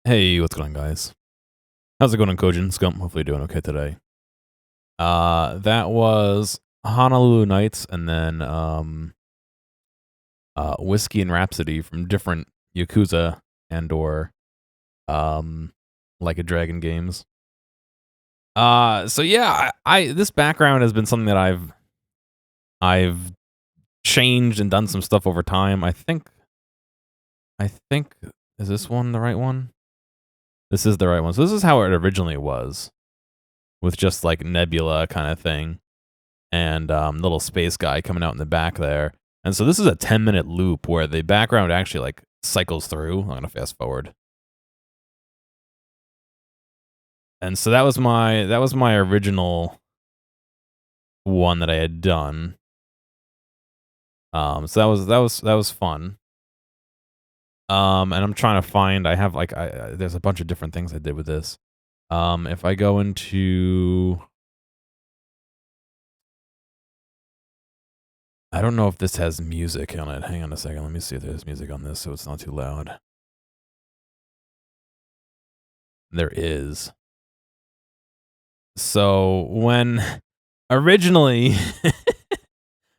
Hey, what's going on, guys? How's it going, Kojin? Scum? Hopefully you're doing okay today. That was Honolulu Nights and then Whiskey and Rhapsody from different Yakuza and or Like a Dragon games. So yeah, I this background has been something that I've changed and done some stuff over time. I think is this one the right one? This is the right one. So this is how it originally was, with just like nebula kind of thing. And little space guy coming out in the back there. And so this is a 10-minute loop where the background actually like cycles through. I'm gonna fast forward. And so that was my original one that I had done. So that was fun. And I'm trying to find. I have like there's a bunch of different things I did with this. If I go into, I don't know if this has music on it. Hang on a second. Let me see if there's music on this so it's not too loud. There is. So when originally,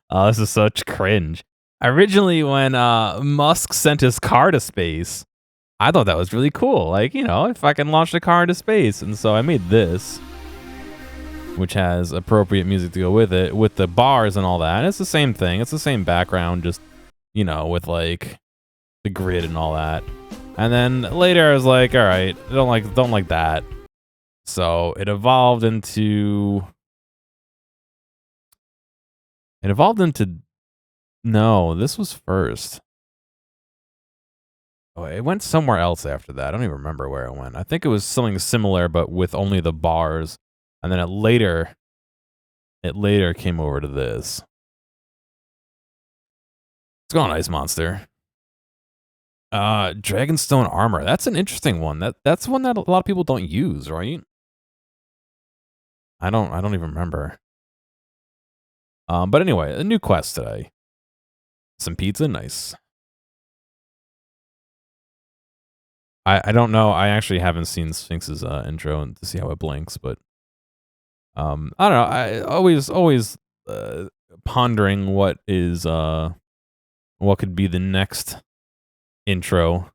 oh, this is such cringe. Originally, when Musk sent his car to space, I thought that was really cool. Like, if I can launch the car into space. And so I made this, which has appropriate music to go with it, with the bars and all that. And it's the same thing. It's the same background, just, with like the grid and all that. And then later I was like, all right, I don't like that. So it evolved into no, this was first. Oh, it went somewhere else after that. I don't even remember where it went. I think it was something similar, but with only the bars. And then it later came over to this. It's going on, Ice Monster. Dragonstone armor. That's an interesting one. That's one that a lot of people don't use, right? I don't even remember. But anyway, a new quest today. Some pizza, nice. I don't know. I actually haven't seen Sphinx's intro to see how it blinks, but I don't know. I always pondering what could be the next intro.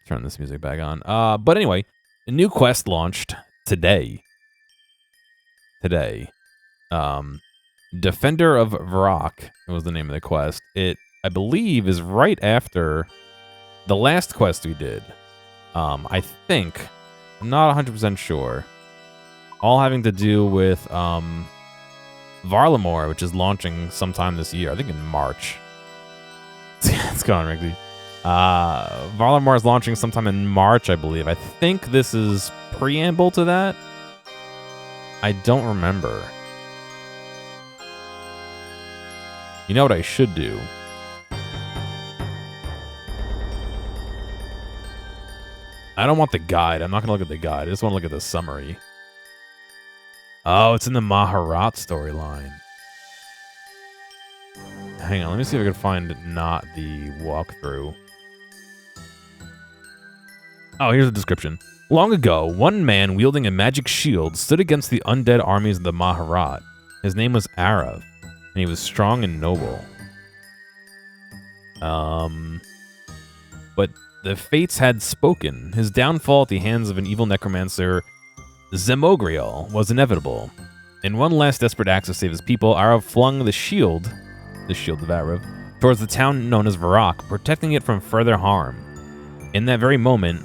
Turn this music back on. But anyway, a new quest launched today. Defender of Varrock was the name of the quest. It, I believe, is right after the last quest we did. I think. I'm not 100% sure. All having to do with Varlamore, which is launching sometime this year. I think in March. What's going on, Rigby? Varlamore is launching sometime in March, I believe. I think this is preamble to that. I don't remember. You know what I should do? I don't want the guide. I'm not going to look at the guide. I just want to look at the summary. Oh, it's in the Maharat storyline. Hang on, let me see if I can find not the walkthrough. Oh, here's the description. Long ago, one man wielding a magic shield stood against the undead armies of the Maharat. His name was Arav, and he was strong and noble. But the fates had spoken. His downfall at the hands of an evil necromancer, Zemogriel, was inevitable. In one last desperate act to save his people, Arav flung the shield of Arav, towards the town known as Varrock, protecting it from further harm. In that very moment,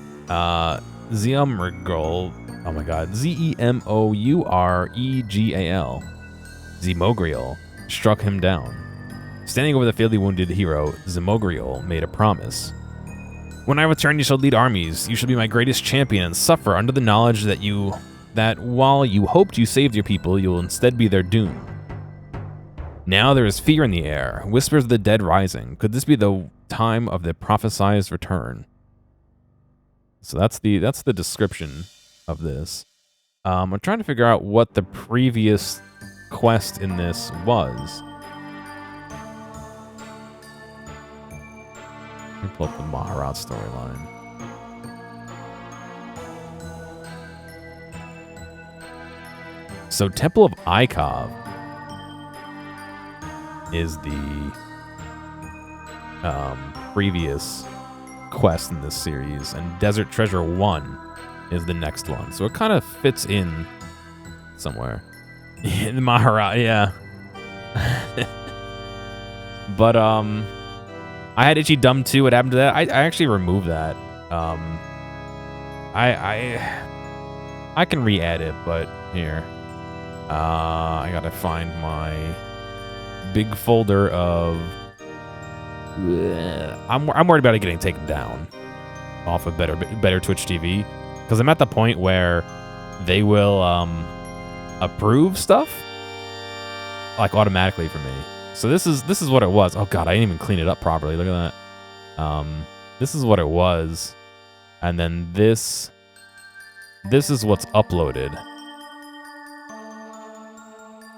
Zemogriel, oh my god, Zemourregal, Zemogriel, struck him down. Standing over the fatally wounded hero, Zemogriel made a promise. When I return, you shall lead armies. You shall be my greatest champion and suffer under the knowledge that while you hoped you saved your people, you will instead be their doom. Now there is fear in the air, whispers of the dead rising. Could this be the time of the prophesied return? So that's the description of this. I'm trying to figure out what the previous quest in this was. Let me pull up the Maharat storyline. So Temple of Ikov is the previous quest in this series, and Desert Treasure 1 is the next one. So it kind of fits in somewhere. In Mahara, yeah. But I had Itchy Dumb too. What happened to that? I actually removed that. I can re-add it, but here. I gotta find my big folder of. I'm worried about it getting taken down off of better Twitch TV, because I'm at the point where they will approve stuff like automatically for me. So this is what it was. Oh god, I didn't even clean it up properly. Look at that. This is what it was, and then this is what's uploaded,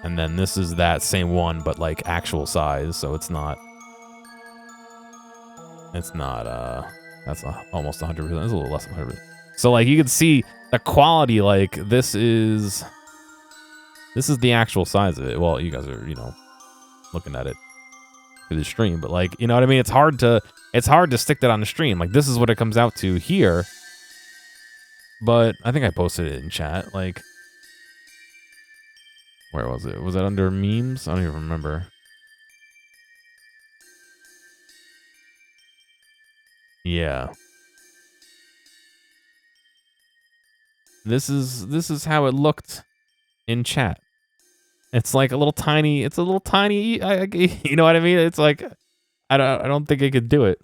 and then this is that same one but like actual size. So it's not. That's almost 100%. It's a little less than 100%. So like you can see the quality. Like this is the actual size of it. Well, you guys are looking at it through the stream, but like what I mean. It's hard to stick that on the stream. Like this is what it comes out to here. But I think I posted it in chat. Like where was it? Was it under memes? I don't even remember. Yeah. This is how it looked in chat. It's like a little tiny. It's a little tiny. You know what I mean? It's like I don't think I could do it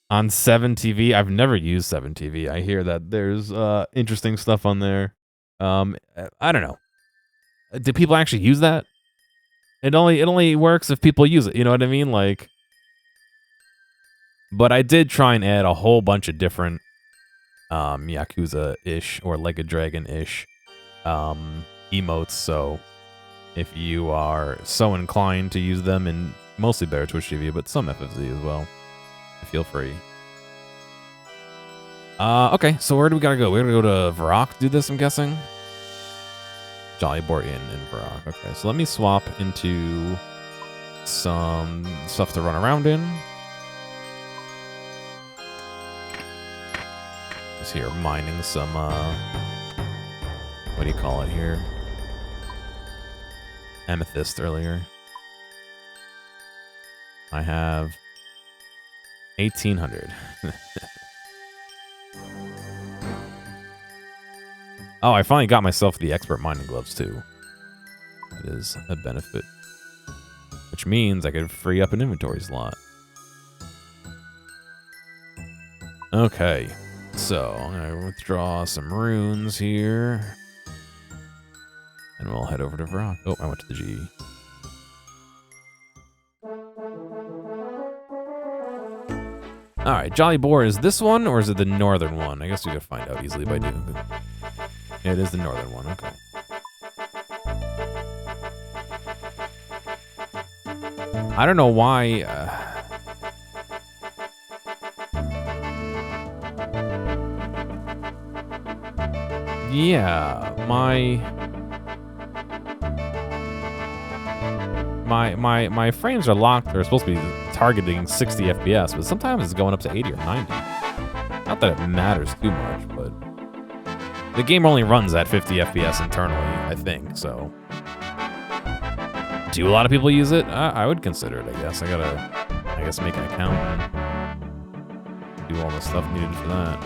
on 7TV. I've never used 7TV. I hear that there's interesting stuff on there. I don't know. Do people actually use that? It only works if people use it. You know what I mean? Like. But I did try and add a whole bunch of different Yakuza-ish or Like a Dragon-ish emotes, so if you are so inclined to use them in mostly better Twitch TV, but some FFZ as well, feel free. Okay, so where do we gotta go? We're gonna go to Varrock to do this, I'm guessing? Jolly Boar Inn in Varrock. Okay, so let me swap into some stuff to run around in. Here mining some what do you call it here, amethyst earlier. I have 1800. Oh, I finally got myself the expert mining gloves too. That is a benefit, which means I could free up an inventory slot. Okay. So, I'm going to withdraw some runes here. And we'll head over to Varrock. Oh, I went to the G. Alright, Jolly Boar, is this one or is it the northern one? I guess we could find out easily by doing it. Yeah, it is the northern one, okay. I don't know why... Yeah, my frames are locked. They're supposed to be targeting 60 FPS, but sometimes it's going up to 80 or 90. Not that it matters too much, but the game only runs at 50 FPS internally, I think, so. Do a lot of people use it? I would consider it, I guess. I guess make an account and do all the stuff needed for that.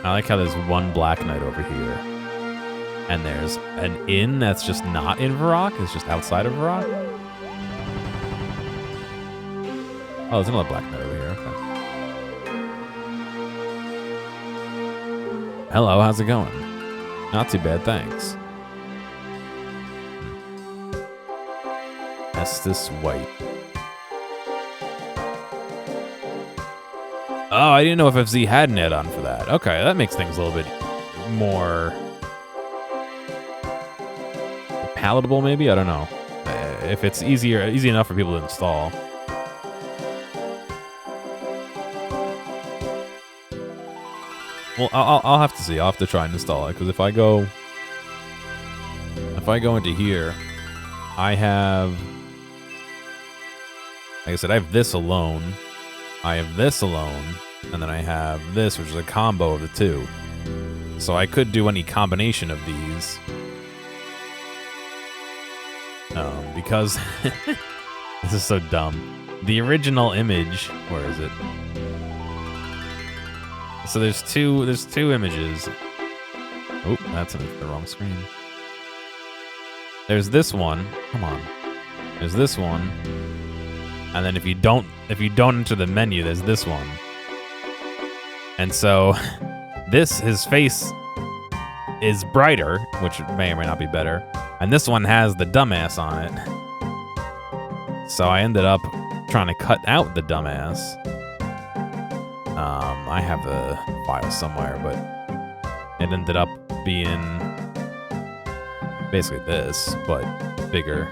I like how there's one Black Knight over here. And there's an inn that's just not in Varrock. It's just outside of Varrock. Oh, there's another Black Knight over here. Okay. Hello, how's it going? Not too bad, thanks. Estes White. Oh, I didn't know if FZ had an add-on for that. Okay, that makes things a little bit more palatable, maybe? I don't know. If it's easy enough for people to install. Well, I'll have to see. I'll have to try and install it, because if I go into here, I have, like I said, I have this alone. I have this alone, and then I have this, which is a combo of the two. So I could do any combination of these. Because this is so dumb. The original image, where is it? So there's two images. Oh, that's the wrong screen. There's this one. Come on. There's this one. And then if you don't enter the menu, there's this one. And so his face is brighter, which may or may not be better. And this one has the dumbass on it. So I ended up trying to cut out the dumbass. I have the file somewhere, but it ended up being basically this, but bigger.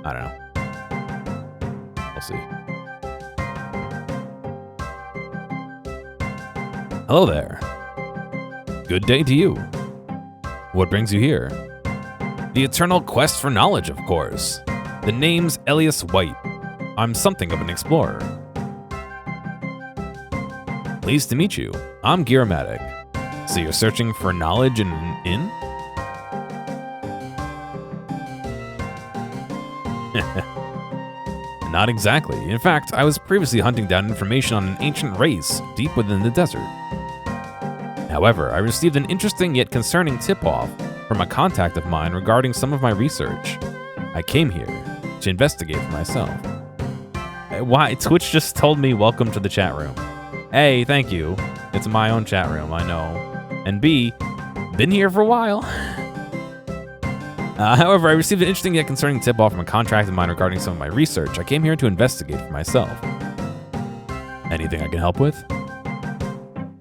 I don't know. We'll see. Hello there. Good day to you. What brings you here? The eternal quest for knowledge, of course. The name's Elias White. I'm something of an explorer. Pleased to meet you. I'm Gearmatic. So you're searching for knowledge in an inn? Not exactly. In fact, I was previously hunting down information on an ancient race deep within the desert. However, I received an interesting yet concerning tip-off from a contact of mine regarding some of my research. I came here to investigate for myself. Why? Twitch just told me welcome to the chat room. A, thank you. It's my own chat room, I know. And B, been here for a while. However, I received an interesting yet concerning tip-off from a contact of mine regarding some of my research. I came here to investigate for myself. Anything I can help with?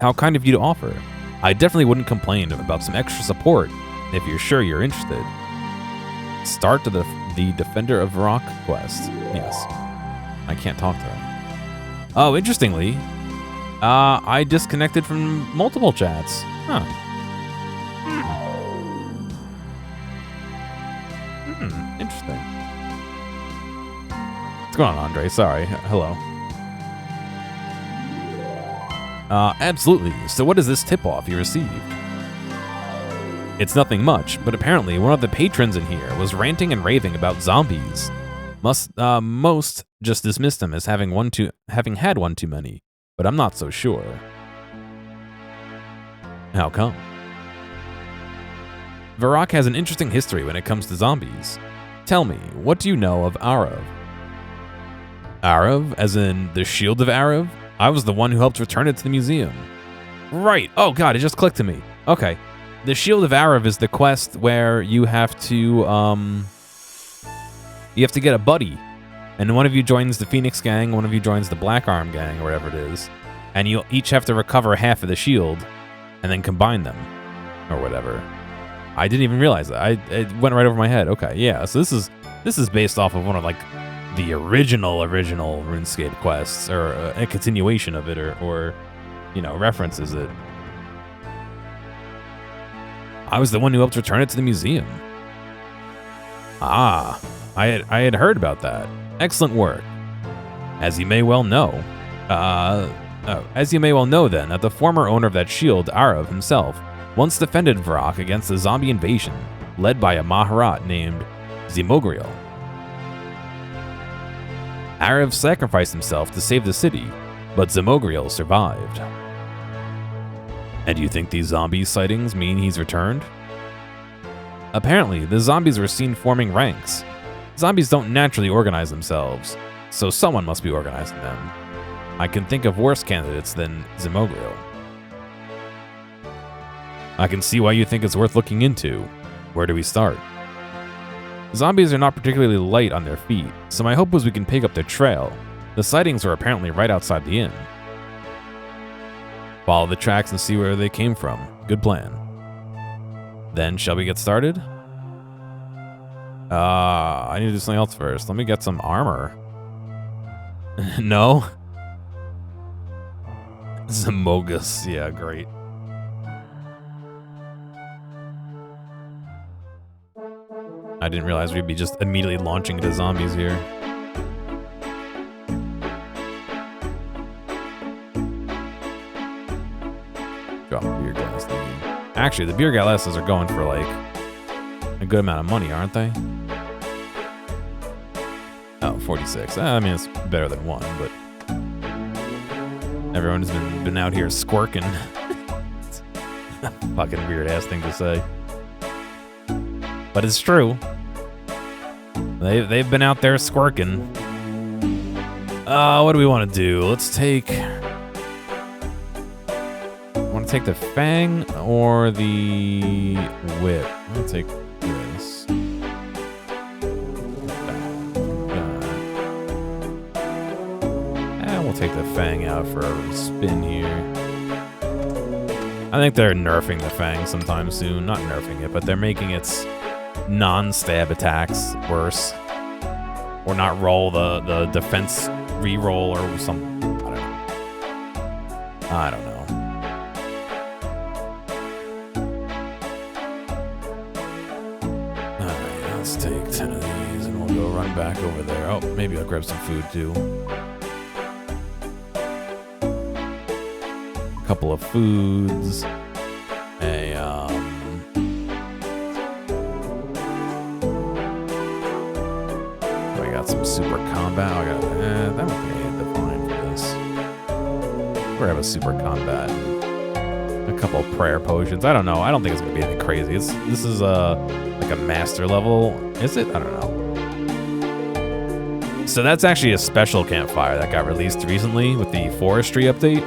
How kind of you to offer. I definitely wouldn't complain about some extra support if you're sure you're interested. Start to the Defender of Varrock quest. Yes. I can't talk to her. Oh, interestingly, I disconnected from multiple chats. Huh. Interesting. What's going on, Andre? Sorry. Hello. Absolutely. So what is this tip-off you received? It's nothing much, but apparently one of the patrons in here was ranting and raving about zombies. Most just dismissed him as having had one too many, but I'm not so sure. How come? Varrock has an interesting history when it comes to zombies. Tell me, what do you know of Arav? Arav, as in the Shield of Arav? I was the one who helped return it to the museum. Right. Oh god, it just clicked to me. Okay. The Shield of Arav is the quest where you have to get a buddy. And one of you joins the Phoenix Gang, one of you joins the Black Arm Gang, or whatever it is. And you'll each have to recover half of the shield and then combine them. Or whatever. I didn't even realize that. It went right over my head. Okay, yeah. So this is based off of one of like the original RuneScape quests, or a continuation of it, or you know, references it. I was the one who helped return it to the museum. Ah, I had heard about that. Excellent work. As you may well know, then, that the former owner of that shield, Arav himself, once defended Varrock against a zombie invasion led by a Maharat named Zimogriel. Arav sacrificed himself to save the city, but Zimogriel survived. And you think these zombie sightings mean he's returned? Apparently, the zombies were seen forming ranks. Zombies don't naturally organize themselves, so someone must be organizing them. I can think of worse candidates than Zimogriel. I can see why you think it's worth looking into. Where do we start? Zombies are not particularly light on their feet, so my hope was we can pick up their trail. The sightings were apparently right outside the inn. Follow the tracks and see where they came from. Good plan. Then, shall we get started? I need to do something else first. Let me get some armor. No? Zamogus. Yeah, great. I didn't realize we'd be just immediately launching into zombies here. Drop a beer glass thing. Actually, the beer glasses are going for like a good amount of money, aren't they? Oh, 46. I mean, it's better than one, but everyone's been out here squirking. It's a fucking weird ass thing to say, but it's true. They've been out there squirking. What do we want to do? Let's take. Want to take the fang or the whip? I'm gonna take this. We'll take the fang out for a spin here. I think they're nerfing the fang sometime soon. Not nerfing it, but they're making its non-stab attacks worse. Or not roll the defense re-roll or some. I don't know. Alright, let's take 10 of these and we'll go run back over there. Oh, maybe I'll grab some food too. Couple of foods, I got some super combat. I got that would be fine for this. We're have a super combat, a couple of prayer potions. I don't know. I don't think it's gonna be anything crazy. This is like a master level. Is it? I don't know. So that's actually a special campfire that got released recently with the forestry update.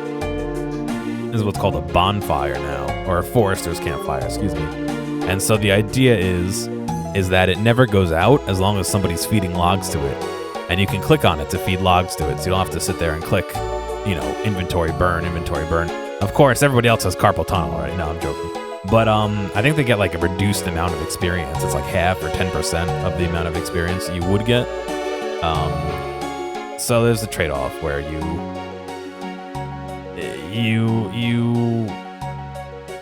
This is what's called a bonfire now, or a forester's campfire, excuse me. And so the idea is that it never goes out as long as somebody's feeding logs to it. And you can click on it to feed logs to it, so you don't have to sit there and click, you know, inventory burn, inventory burn. Of course, everybody else has carpal tunnel already. No, I'm joking. But I think they get like a reduced amount of experience. It's like half or 10% of the amount of experience you would get. So there's a trade-off where you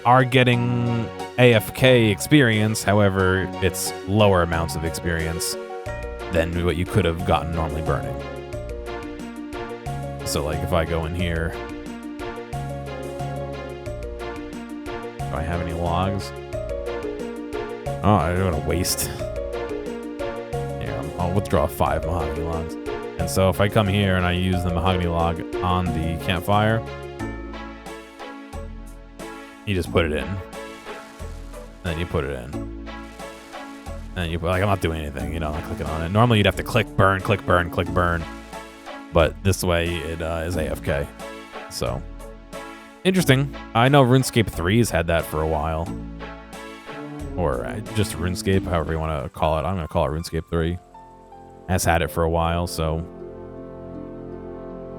are getting AFK experience, however, it's lower amounts of experience than what you could have gotten normally burning. So like if I go in here, do I have any logs? Oh, I don't want to waste. Here, I'll withdraw 5 mahogany logs. And so if I come here and I use the mahogany log on the campfire, you just put it in. And then you put it in. And you put, like, I'm not doing anything, you know, I'm clicking on it. Normally you'd have to click burn, click burn, click burn. But this way it is AFK. So, interesting. I know RuneScape 3 has had that for a while. Or just RuneScape, however you want to call it. I'm going to call it RuneScape 3. Has had it for a while, so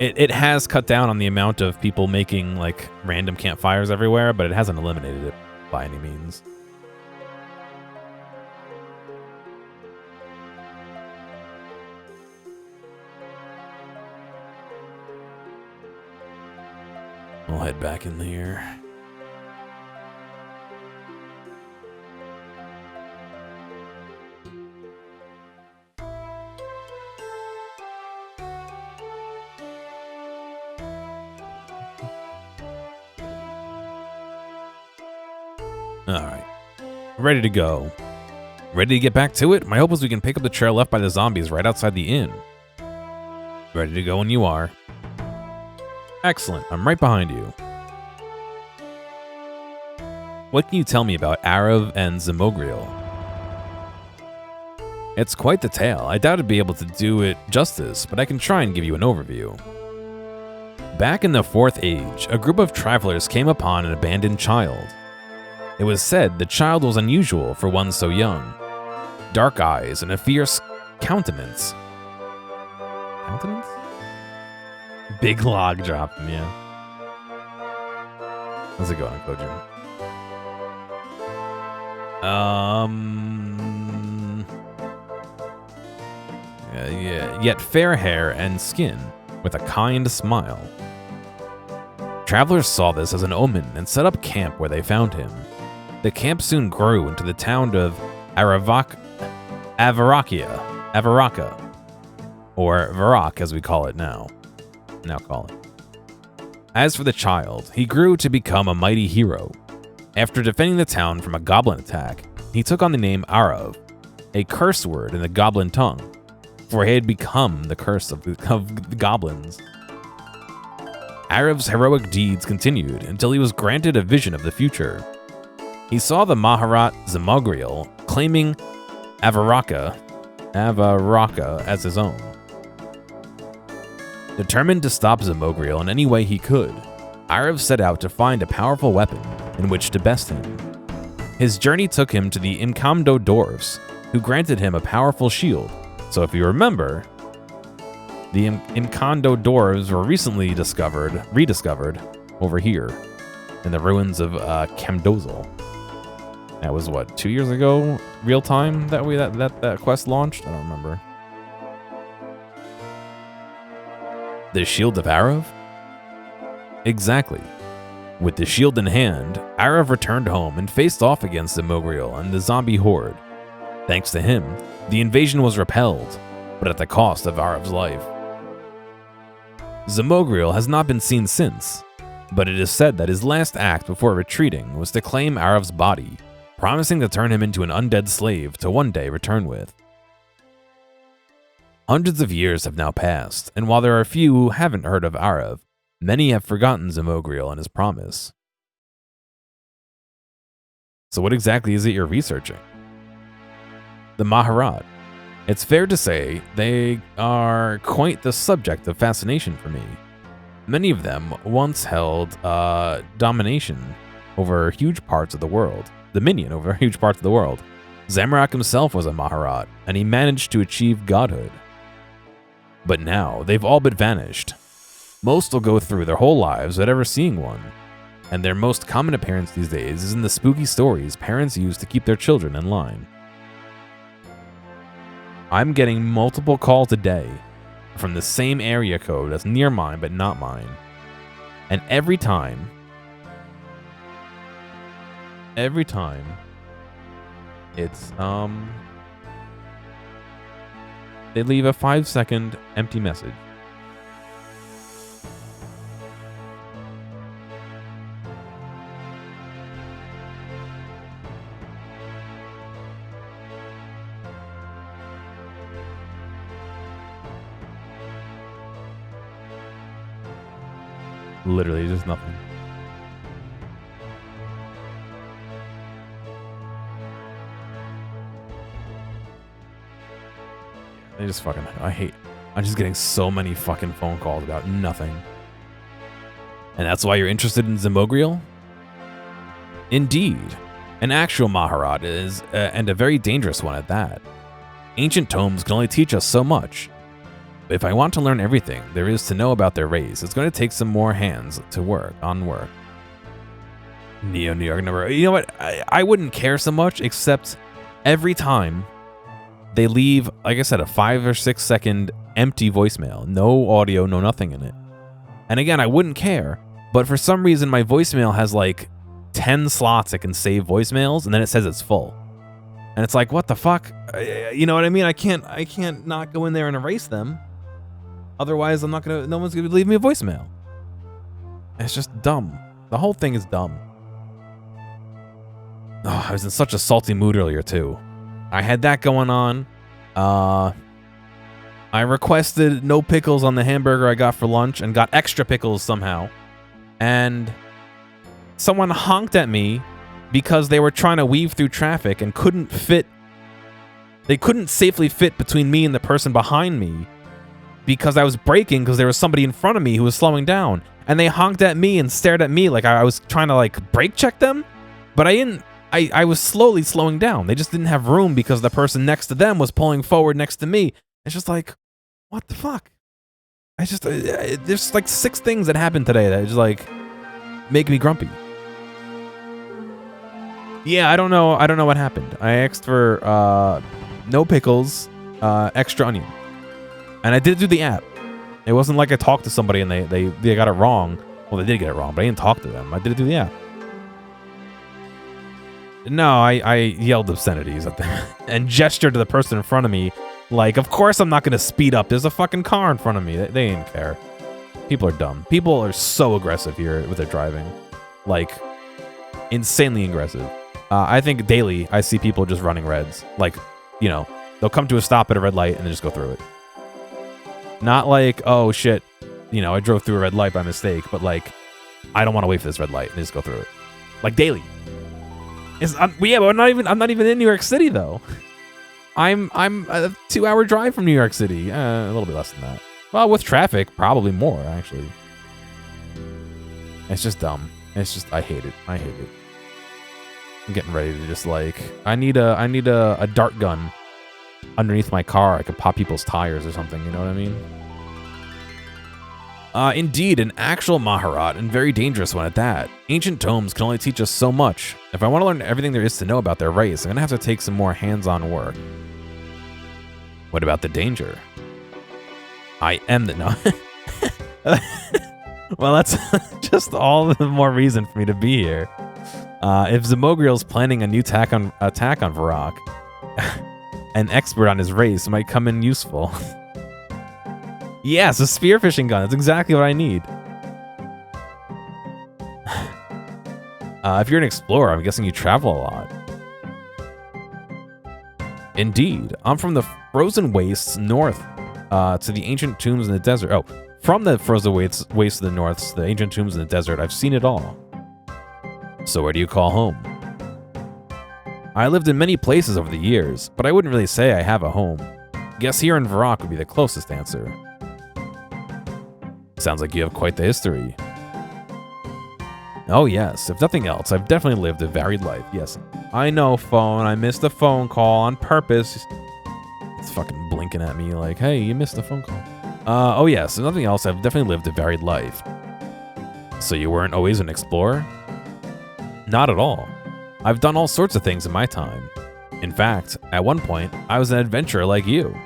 it has cut down on the amount of people making like random campfires everywhere, but it hasn't eliminated it by any means. We'll head back in here. Alright. Ready to go. Ready to get back to it? My hope is we can pick up the trail left by the zombies right outside the inn. Ready to go when you are. Excellent. I'm right behind you. What can you tell me about Arav and Zamogriel? It's quite the tale. I doubt I'd be able to do it justice, but I can try and give you an overview. Back in the 4th Age, a group of travelers came upon an abandoned child. It was said the child was unusual for one so young. Dark eyes and a fierce countenance. Countenance? Big log dropping, yeah. How's it going, Kojin? Yeah, yet fair hair and skin, with a kind smile. Travelers saw this as an omen and set up camp where they found him. The camp soon grew into the town of Varrock, Varrocka, or Varrock as we call it now. As for the child, he grew to become a mighty hero. After defending the town from a goblin attack, he took on the name Arav, a curse word in the goblin tongue, for he had become the curse of the goblins. Arav's heroic deeds continued until he was granted a vision of the future. He saw the Maharat Zamogriel claiming Varrocka as his own. Determined to stop Zamogriel in any way he could, Arav set out to find a powerful weapon in which to best him. His journey took him to the Imkamdo dwarves, who granted him a powerful shield. So if you remember, the Imkamdo dwarves were recently rediscovered over here in the ruins of Kamdozel. That was what, 2 years ago, real time that quest launched? I don't remember. The Shield of Arav? Exactly. With the shield in hand, Arav returned home and faced off against Zamogriel and the zombie horde. Thanks to him, the invasion was repelled, but at the cost of Arav's life. Zamogriel has not been seen since, but it is said that his last act before retreating was to claim Arav's body, promising to turn him into an undead slave to one day return with. Hundreds of years have now passed, and while there are few who haven't heard of Arav, many have forgotten Zamogriel and his promise. So what exactly is it you're researching? The Maharat. It's fair to say they are quite the subject of fascination for me. Many of them once held domination over huge parts of the world. Dominion over huge parts of the world. Zamorak himself was a Maharat, and he managed to achieve godhood. But now, they've all but vanished. Most will go through their whole lives without ever seeing one, and their most common appearance these days is in the spooky stories parents use to keep their children in line. I'm getting multiple calls a day from the same area code that's near mine but not mine. And every time, it's, they leave a 5-second empty message. Literally just nothing. They just fucking, I'm just getting so many fucking phone calls about nothing. And that's why you're interested in Zamogriel? Indeed. An actual Maharat is, and a very dangerous one at that. Ancient tomes can only teach us so much. But if I want to learn everything there is to know about their race, it's going to take some more hands to work. New York number. You know what? I wouldn't care so much, except every time they leave, like I said, a 5 or 6 second empty voicemail. No audio, no nothing in it. And again, I wouldn't care, but for some reason my voicemail has like 10 slots it can save voicemails, and then it says it's full. And it's like, what the fuck? You know what I mean? I can't not go in there and erase them. Otherwise, no one's gonna leave me a voicemail. It's just dumb. The whole thing is dumb. Oh, I was in such a salty mood earlier too. I had that going on. I requested no pickles on the hamburger I got for lunch and got extra pickles somehow. And someone honked at me because they were trying to weave through traffic and couldn't fit. They couldn't safely fit between me and the person behind me because I was braking because there was somebody in front of me who was slowing down. And they honked at me and stared at me like I was trying to like brake check them. But I didn't. I was slowly slowing down. They just didn't have room because the person next to them was pulling forward next to me. It's just like, what the fuck? I just, there's like 6 things that happened today that just like make me grumpy. Yeah, I don't know what happened. I asked for no pickles, extra onion. And I did it through the app. It wasn't like I talked to somebody and they got it wrong. Well, they did get it wrong, but I didn't talk to them. I did it through the app. No, I yelled obscenities at them and gestured to the person in front of me like, of course I'm not going to speed up. There's a fucking car in front of me. They didn't care. People are dumb. People are so aggressive here with their driving. Like, insanely aggressive. I think daily I see people just running reds. Like, you know, they'll come to a stop at a red light and then just go through it. Not like, oh shit, you know, I drove through a red light by mistake, but like, I don't want to wait for this red light and just go through it. Like daily. Yeah, but I'm not even in New York City though. I'm a 2-hour drive from New York City. A little bit less than that. Well, with traffic, probably more actually. It's just dumb. It's just, I hate it. I hate it. I'm getting ready to just like, I need a dart gun underneath my car. I could pop people's tires or something. You know what I mean? Indeed, an actual Maharat, and very dangerous one at that. Ancient tomes can only teach us so much. If I want to learn everything there is to know about their race, I'm going to have to take some more hands-on work. What about the danger? I am the... No. Well, that's just all the more reason for me to be here. If Zamogriel's planning a new attack on Varrock, an expert on his race might come in useful. Yes, a spearfishing gun. That's exactly what I need. If you're an explorer, I'm guessing you travel a lot. Indeed. I'm from the frozen wastes north to the ancient tombs in the desert. Oh, from the frozen wastes to the north to the ancient tombs in the desert. I've seen it all. So where do you call home? I lived in many places over the years, but I wouldn't really say I have a home. Guess here in Varrock would be the closest answer. Sounds like you have quite the history. Oh yes, if nothing else, I've definitely lived a varied life. Yes, I know, phone. I missed a phone call on purpose. It's fucking blinking at me like, hey, you missed a phone call. Oh yes, if nothing else, I've definitely lived a varied life. So you weren't always an explorer? Not at all. I've done all sorts of things in my time. In fact, at one point, I was an adventurer like you.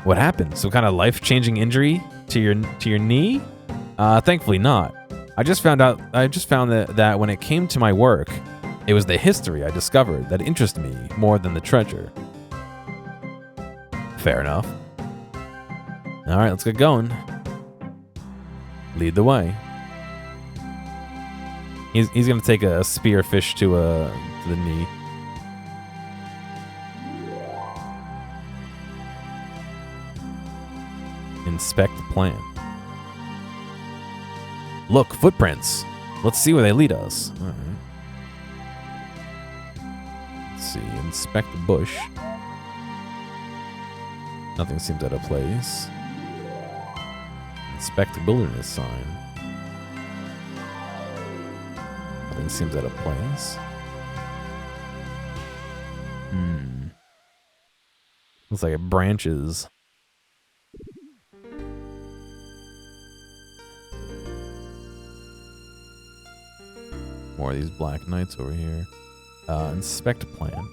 What happened? Some kind of life-changing injury to your knee? Thankfully not. I just found that when it came to my work, it was the history I discovered that interested me more than the treasure. Fair enough. All right, let's get going. Lead the way. He's gonna take a spearfish to the knee. Inspect the plant. Look, footprints. Let's see where they lead us. All right. Let's see. Inspect the bush. Nothing seems out of place. Inspect the wilderness sign. Nothing seems out of place. Looks like it branches. More of these black knights over here. Inspect plan.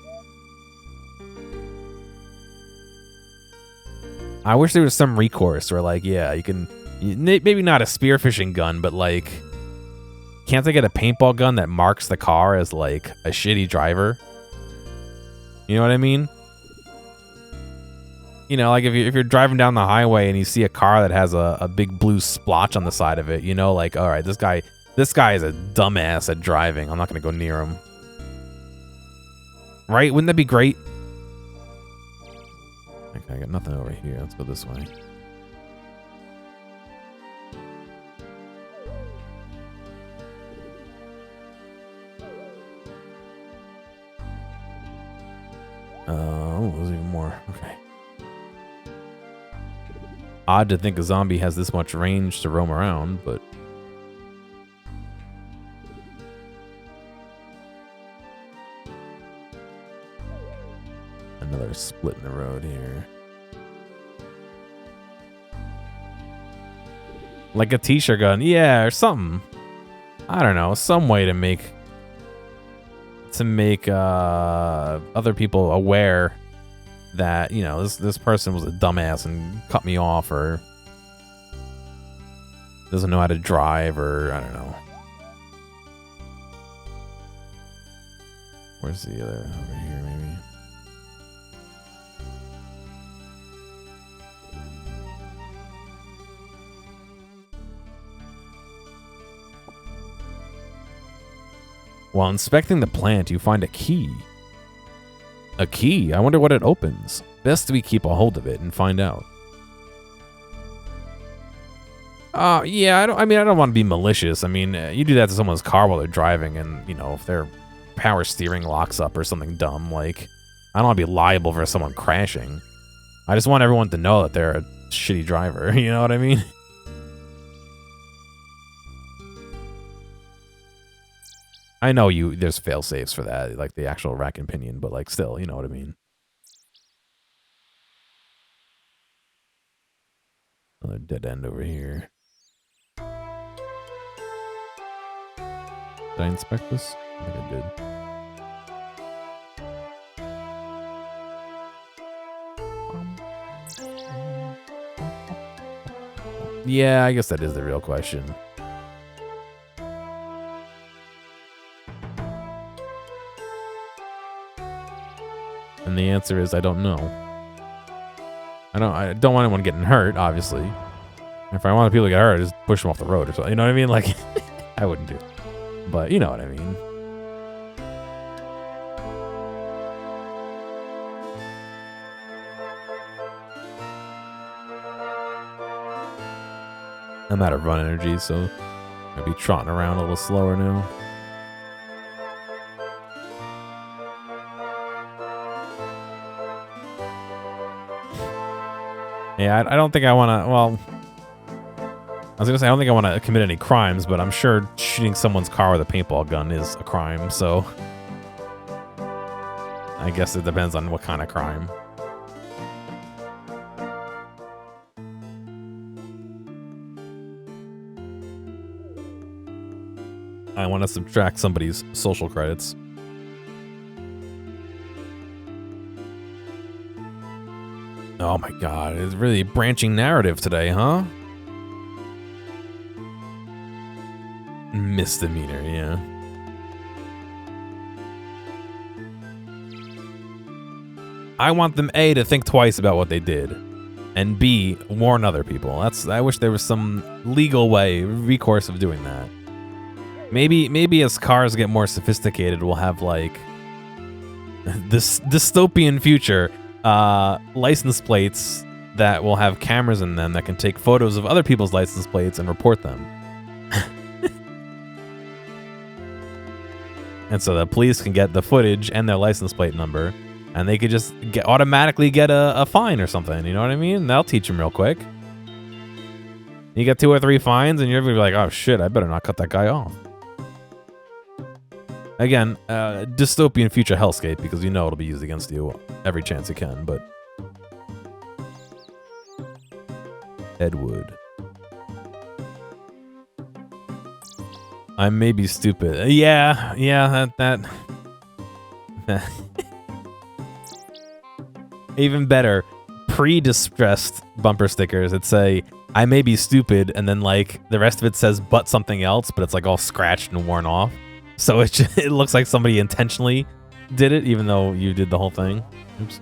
I wish there was some recourse where, like, yeah, you can... maybe not a spearfishing gun, but, like... Can't they get a paintball gun that marks the car as, like, a shitty driver? You know what I mean? You know, like, if you're driving down the highway and you see a car that has a big blue splotch on the side of it, you know, like, all right, this guy is a dumbass at driving. I'm not going to go near him. Right? Wouldn't that be great? Okay, I got nothing over here. Let's go this way. Oh, there's even more. Okay. Odd to think a zombie has this much range to roam around, but... Another split in the road here. Like a t-shirt gun. Yeah, or something. I don't know. Some way to make other people aware that, you know, this person was a dumbass and cut me off, or doesn't know how to drive, or I don't know. Where's the other? Over here, maybe. While inspecting the plant, you find a key. A key? I wonder what it opens. Best we keep a hold of it and find out. Yeah, I don't want to be malicious. I mean, you do that to someone's car while they're driving and, you know, if their power steering locks up or something dumb, like, I don't want to be liable for someone crashing. I just want everyone to know that they're a shitty driver, you know what I mean? I know there's fail safes for that, like the actual rack and pinion, but like still, you know what I mean. Another dead end over here. Did I inspect this? I think I did. Yeah, I guess that is the real question. And the answer is I don't know. I don't want anyone getting hurt, obviously. If I want people to get hurt, I just push them off the road or something. You know what I mean? Like, I wouldn't do. But you know what I mean. I'm out of run energy, so I'll be trotting around a little slower now. Yeah, I don't think I want to, well, I was going to say, I don't think I want to commit any crimes, but I'm sure shooting someone's car with a paintball gun is a crime, so I guess it depends on what kind of crime. I want to subtract somebody's social credits. Oh my god, it's really a branching narrative today, huh? Misdemeanor, yeah. I want them A, to think twice about what they did, and B, warn other people. I wish there was some legal way, recourse of doing that. Maybe as cars get more sophisticated, we'll have like this dystopian future license plates that will have cameras in them that can take photos of other people's license plates and report them. And so the police can get the footage and their license plate number, and they could just automatically get a fine or something. You know what I mean? That'll teach them real quick. You get 2 or 3 fines, and you're gonna be like, "Oh shit, I better not cut that guy off." Again, dystopian future hellscape, because you know it'll be used against you every chance you can. But Ed Wood. I may be stupid. Yeah, that. Even better, pre-distressed bumper stickers that say, I may be stupid, and then like the rest of it says but something else, but it's like all scratched and worn off. So it looks like somebody intentionally did it, even though you did the whole thing. Oops.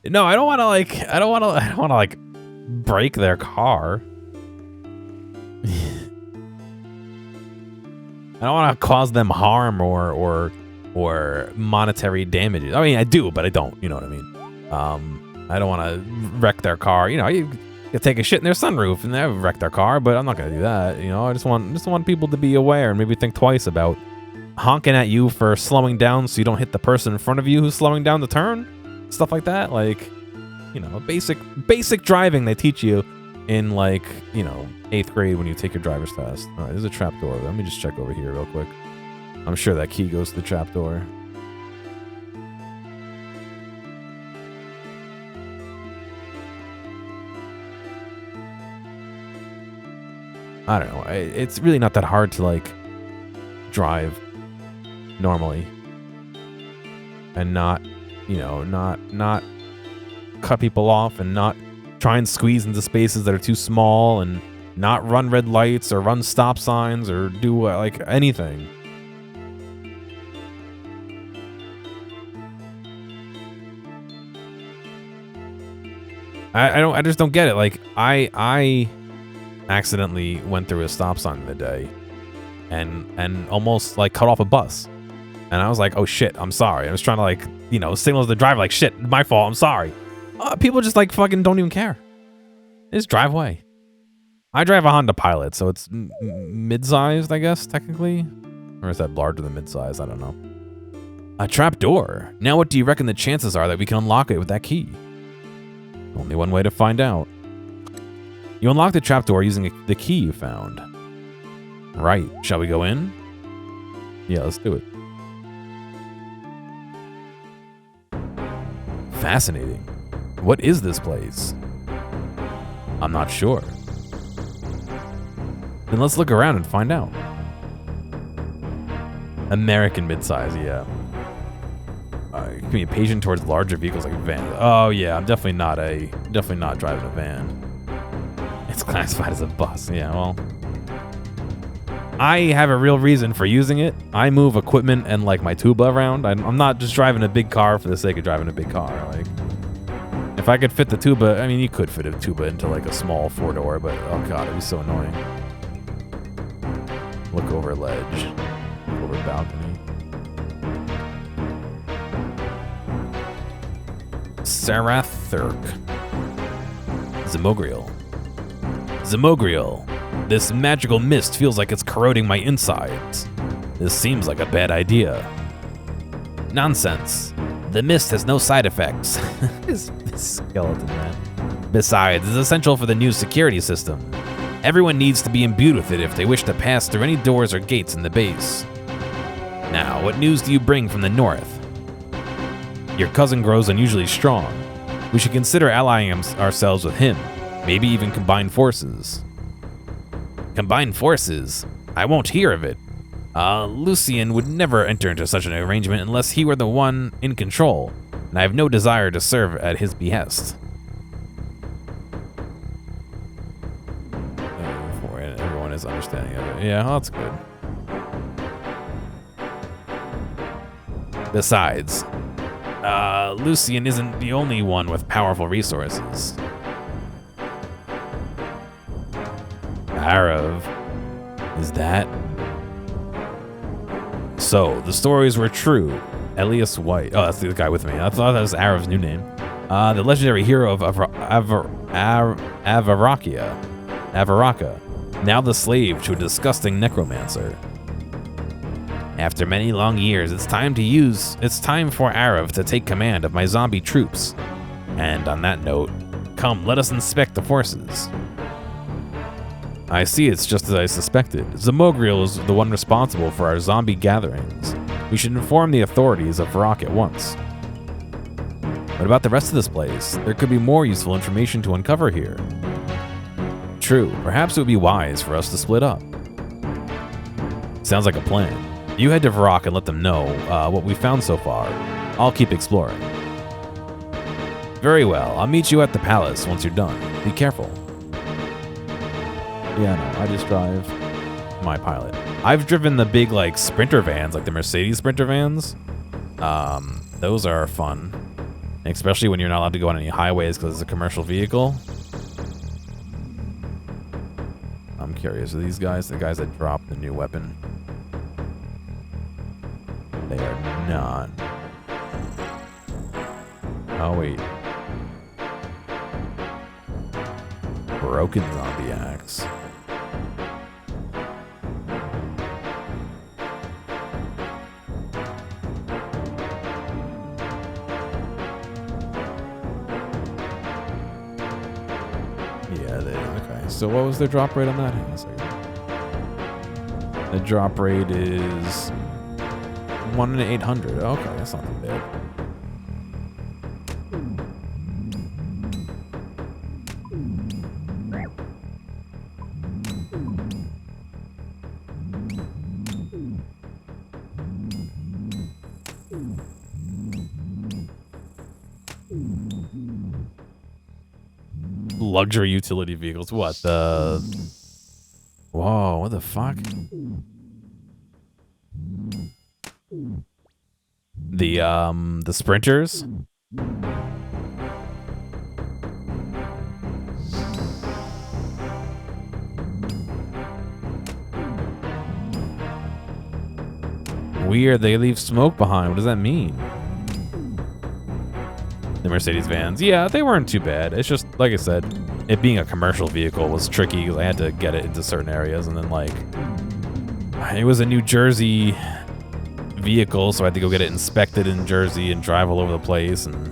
No, I don't want to like break their car. I don't want to cause them harm or monetary damages. I mean, I do, but I don't. You know what I mean? I don't want to wreck their car. You know, you take a shit in their sunroof and they wreck their car, but I'm not gonna do that. You know, I just want people to be aware and maybe think twice about honking at you for slowing down so you don't hit the person in front of you who's slowing down the turn. Stuff like that. Like, you know, basic driving they teach you in, like, you know, 8th grade when you take your driver's test. All right, there's a trapdoor. Let me just check over here real quick. I'm sure that key goes to the trapdoor. I don't know. It's really not that hard to, like, drive normally and not, you know, not cut people off and not try and squeeze into spaces that are too small and not run red lights or run stop signs or do like anything. I just don't get it. Like, I accidentally went through a stop sign the other day and almost like cut off a bus. And I was like, oh shit, I'm sorry. I was trying to like, you know, signal to the driver like, shit, my fault, I'm sorry. People just like fucking don't even care. They just drive away. I drive a Honda Pilot, so it's mid-sized, I guess, technically. Or is that larger than mid-sized? I don't know. A trap door. Now what do you reckon the chances are that we can unlock it with that key? Only one way to find out. You unlock the trap door using the key you found. Right. Shall we go in? Yeah, let's do it. Fascinating. What is this place? I'm not sure. Then let's look around and find out. American midsize, yeah. You can be impatient towards larger vehicles like vans. Oh yeah, I'm definitely not driving a van. It's classified as a bus. Yeah, well, I have a real reason for using it. I move equipment and like my tuba around. I'm not just driving a big car for the sake of driving a big car. Like, if I could fit the tuba, I mean, you could fit a tuba into like a small 4-door, but oh god, it'd be so annoying. Look over ledge, look over balcony. Sarathurk. Zamogriel. Zamogriel. This magical mist feels like it's corroding my insides. This seems like a bad idea. Nonsense. The mist has no side effects. this skeleton, man. Besides, it's essential for the new security system. Everyone needs to be imbued with it if they wish to pass through any doors or gates in the base. Now, what news do you bring from the north? Your cousin grows unusually strong. We should consider allying ourselves with him. Maybe even combine forces. Combine forces? I won't hear of it. Lucian would never enter into such an arrangement unless he were the one in control, and I have no desire to serve at his behest. Everyone is understanding of it. Yeah, well, that's good. Besides, Lucian isn't the only one with powerful resources. Arav. Is that? So, the stories were true. Elias White. Oh, that's the guy with me. I thought that was Arav's new name. The legendary hero of Varrock, now the slave to a disgusting necromancer. After many long years, it's time for Arav to take command of my zombie troops. And on that note, come, let us inspect the forces. I see it's just as I suspected. Zamogriel is the one responsible for our zombie gatherings. We should inform the authorities of Varrock at once. What about the rest of this place? There could be more useful information to uncover here. True, perhaps it would be wise for us to split up. Sounds like a plan. You head to Varrock and let them know what we found so far. I'll keep exploring. Very well, I'll meet you at the palace once you're done. Be careful. Yeah, no, I just drive my Pilot. I've driven the big, like, Sprinter vans, like the Mercedes Sprinter vans. Those are fun. Especially when you're not allowed to go on any highways because it's a commercial vehicle. I'm curious, are these guys the guys that dropped the new weapon? They are not. Oh, wait. Broken zombie axe. Yeah, okay. So what was their drop rate on that? Hang on a second. The drop rate is 1 in 800. Okay, that's not too bad. Luxury utility vehicles. What the? Whoa! What the fuck? The sprinters. Weird, they leave smoke behind. What does that mean? The Mercedes vans. Yeah, they weren't too bad. It's just, like I said, it being a commercial vehicle was tricky because I had to get it into certain areas. And then, like, it was a New Jersey vehicle, so I had to go get it inspected in Jersey and drive all over the place. And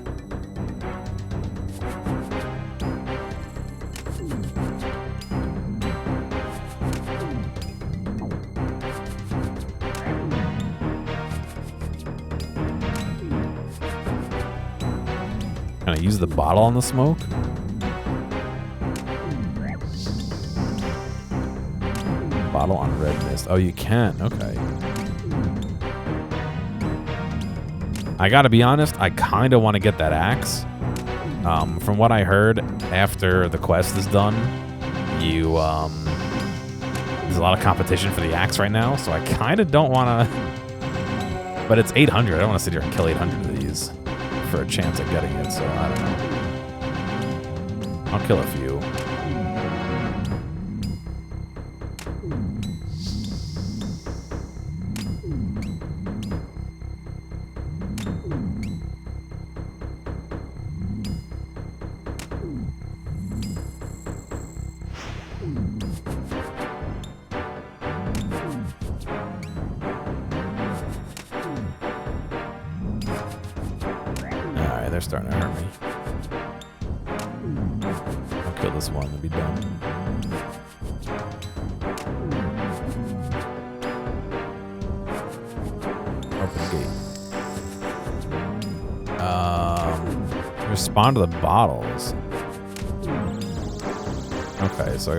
can I use the bottle on the smoke? Bottle on red mist. Oh, you can. Okay. I gotta be honest, I kind of want to get that axe. From what I heard, after the quest is done, you there's a lot of competition for the axe right now, so I kind of don't want to. But it's 800. I don't want to sit here and kill 800 of these for a chance at getting it. So I don't know. I'll kill a few. They're starting to hurt me. I'll kill this one and be done. Open gate. Respond to the bottles. Okay, so I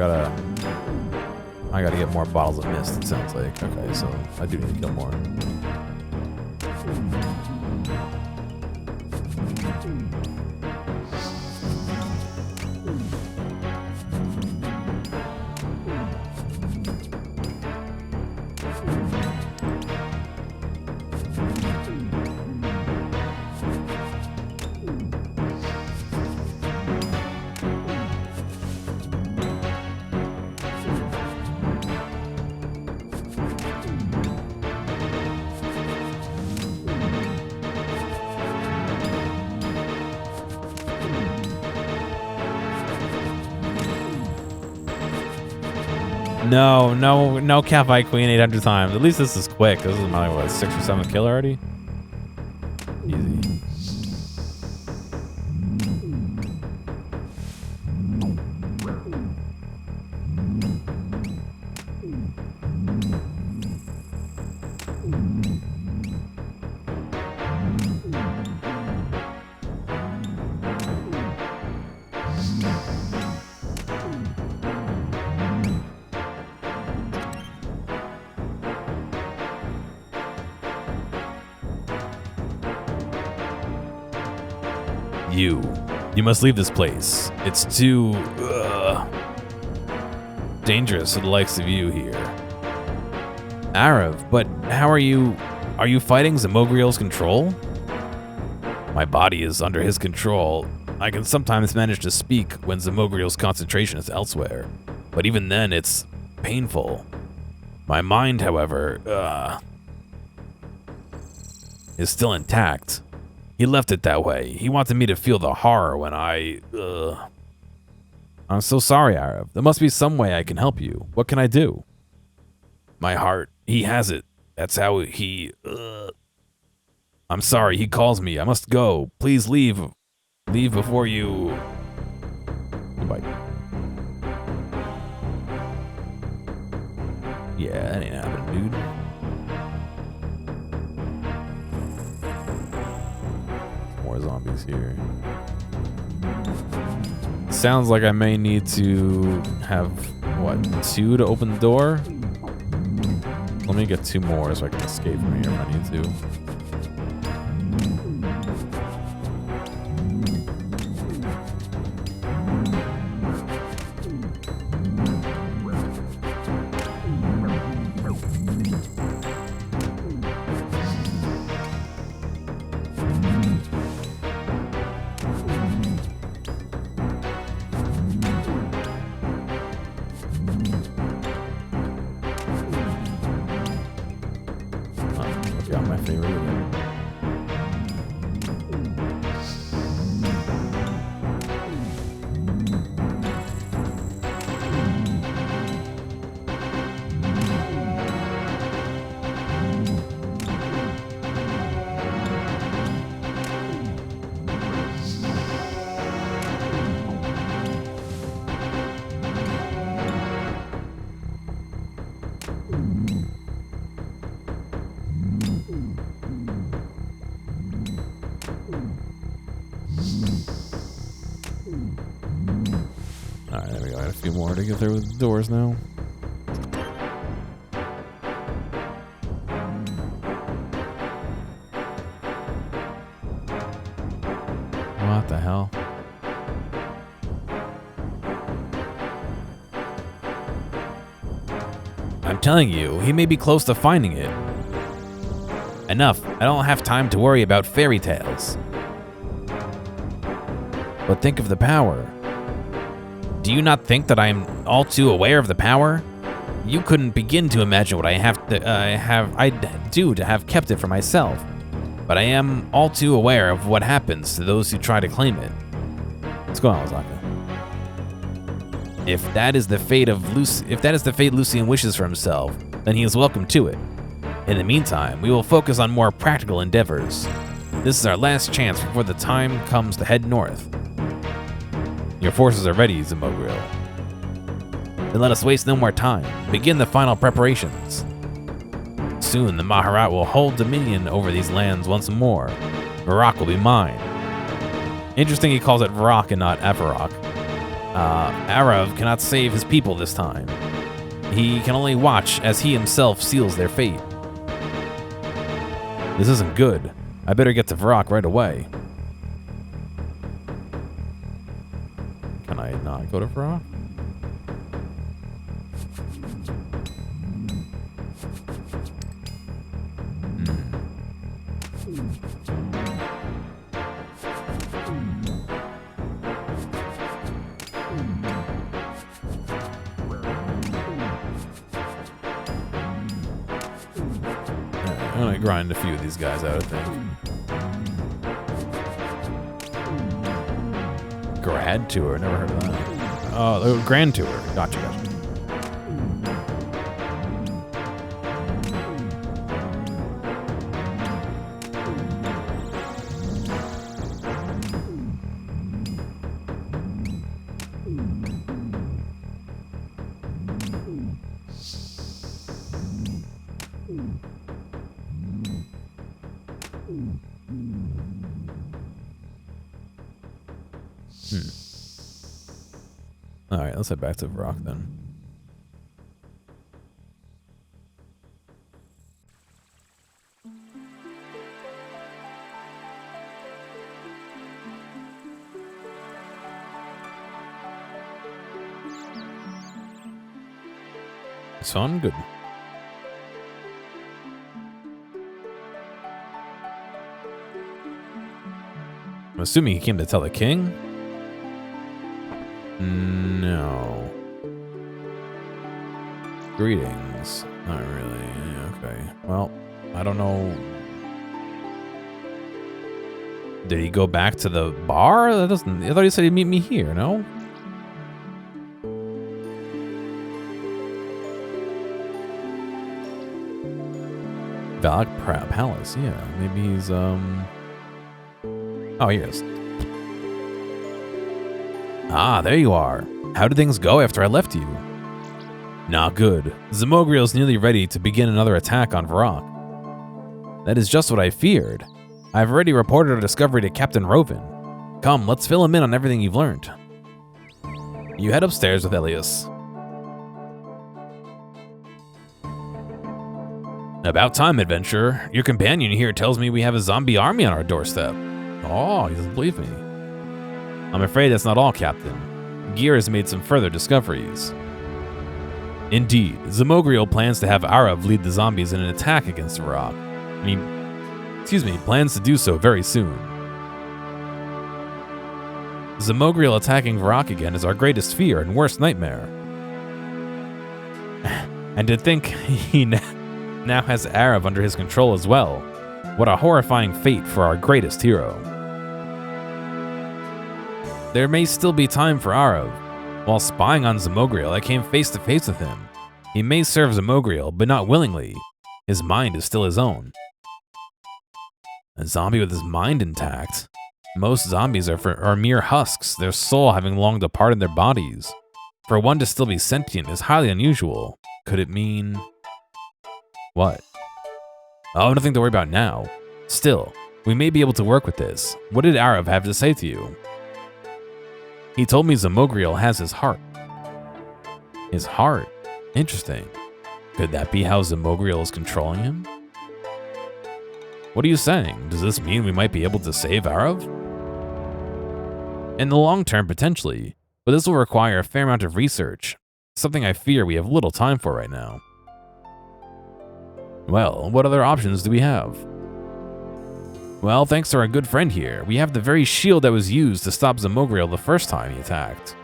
gotta get more bottles of mist, it sounds like. Okay, so I do need to kill more. No Catfight Queen 800 times. At least this is quick. This is my, what, 6th or 7th kill already? Easy. You must leave this place. It's too dangerous for the likes of you here. Arav, but how are you? Are you fighting Zamogriel's control? My body is under his control. I can sometimes manage to speak when Zamogriel's concentration is elsewhere, but even then it's painful. My mind, however, is still intact. He left it that way. He wanted me to feel the horror when I'm so sorry, Arav. There must be some way I can help you. What can I do? My heart, he has it. That's how he, I'm sorry, he calls me. I must go. Please leave. Leave before you... Goodbye. Yeah, that ain't happening, dude. More zombies here. Sounds like I may need to have, what, 2 to open the door? Let me get 2 more so I can escape from here if I need to. my favorite video. Alright, there we go. I have a few more to get through with the doors now. What the hell? I'm telling you, he may be close to finding it. Enough. I don't have time to worry about fairy tales. But think of the power. Do you not think that I am all too aware of the power? You couldn't begin to imagine what I'd do to have kept it for myself. But I am all too aware of what happens to those who try to claim it. What's going on, Ozaka? If that is the fate Lucien wishes for himself, then he is welcome to it. In the meantime, we will focus on more practical endeavors. This is our last chance before the time comes to head north. Your forces are ready, Zamogriel. Then let us waste no more time. Begin the final preparations. Soon the Maharat will hold dominion over these lands once more. Varrock will be mine. Interesting he calls it Varrock and not Varrock. Arav cannot save his people this time. He can only watch as he himself seals their fate. This isn't good. I better get to Varrock right away. Can I not go to Varrock? I'm gonna grind a few of these guys out, I think. Grad Tour, never heard of that. Oh, the Grand Tour. Gotcha. Alright, let's head back to Varrock then. Son, good. I'm assuming he came to tell the king? No. Greetings. Not really. Okay. Well, I don't know. Did he go back to the bar? That doesn't. I thought he said he'd meet me here. No. Varrock Palace. Yeah. Maybe he's Oh, here he is. Ah, there you are. How did things go after I left you? Not good. Zamogriel's nearly ready to begin another attack on Varrock. That is just what I feared. I've already reported our discovery to Captain Rovin. Come, let's fill him in on everything you've learned. You head upstairs with Elias. About time, adventurer. Your companion here tells me we have a zombie army on our doorstep. Oh, he doesn't believe me. I'm afraid that's not all, Captain. Gear has made some further discoveries. Indeed, Zamogriel plans to have Arav lead the zombies in an attack against Varrock. Plans to do so very soon. Zamogriel attacking Varrock again is our greatest fear and worst nightmare. And to think he now has Arav under his control as well. What a horrifying fate for our greatest hero. There may still be time for Arav. While spying on Zamogriel, I came face to face with him. He may serve Zamogriel, but not willingly. His mind is still his own. A zombie with his mind intact? Most zombies are mere husks, their soul having long departed their bodies. For one to still be sentient is highly unusual. Could it mean... what? Oh, nothing to worry about now. Still, we may be able to work with this. What did Arav have to say to you? He told me Zamogriel has his heart. His heart? Interesting. Could that be how Zamogriel is controlling him? What are you saying? Does this mean we might be able to save Arav? In the long term, potentially, but this will require a fair amount of research, something I fear we have little time for right now. Well, what other options do we have? Well, thanks to our good friend here, we have the very shield that was used to stop Zamogriel the first time he attacked.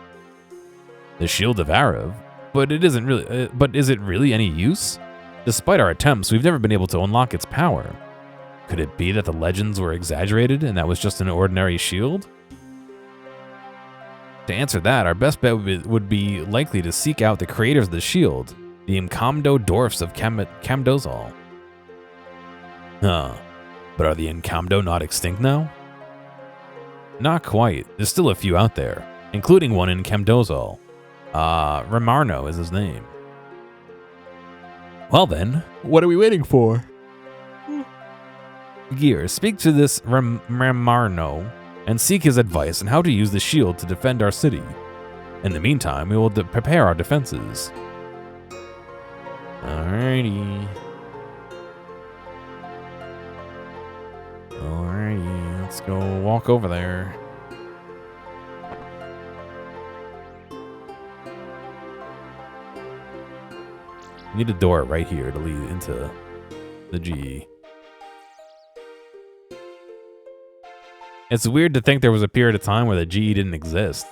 The shield of Arav? But is it really any use? Despite our attempts, we've never been able to unlock its power. Could it be that the legends were exaggerated and that was just an ordinary shield? To answer that, our best bet would be likely to seek out the creators of the shield, the Enkamdo dwarfs of Kamdozal. Huh. But are the Enkamdo not extinct now? Not quite. There's still a few out there, including one in Kamdozal. Ramarno is his name. Well then, what are we waiting for? Gear, speak to this Ramarno and seek his advice on how to use the shield to defend our city. In the meantime, we will prepare our defenses. Alrighty. Alrighty, let's go walk over there. Need a door right here to lead into the GE. It's weird to think there was a period of time where the GE didn't exist.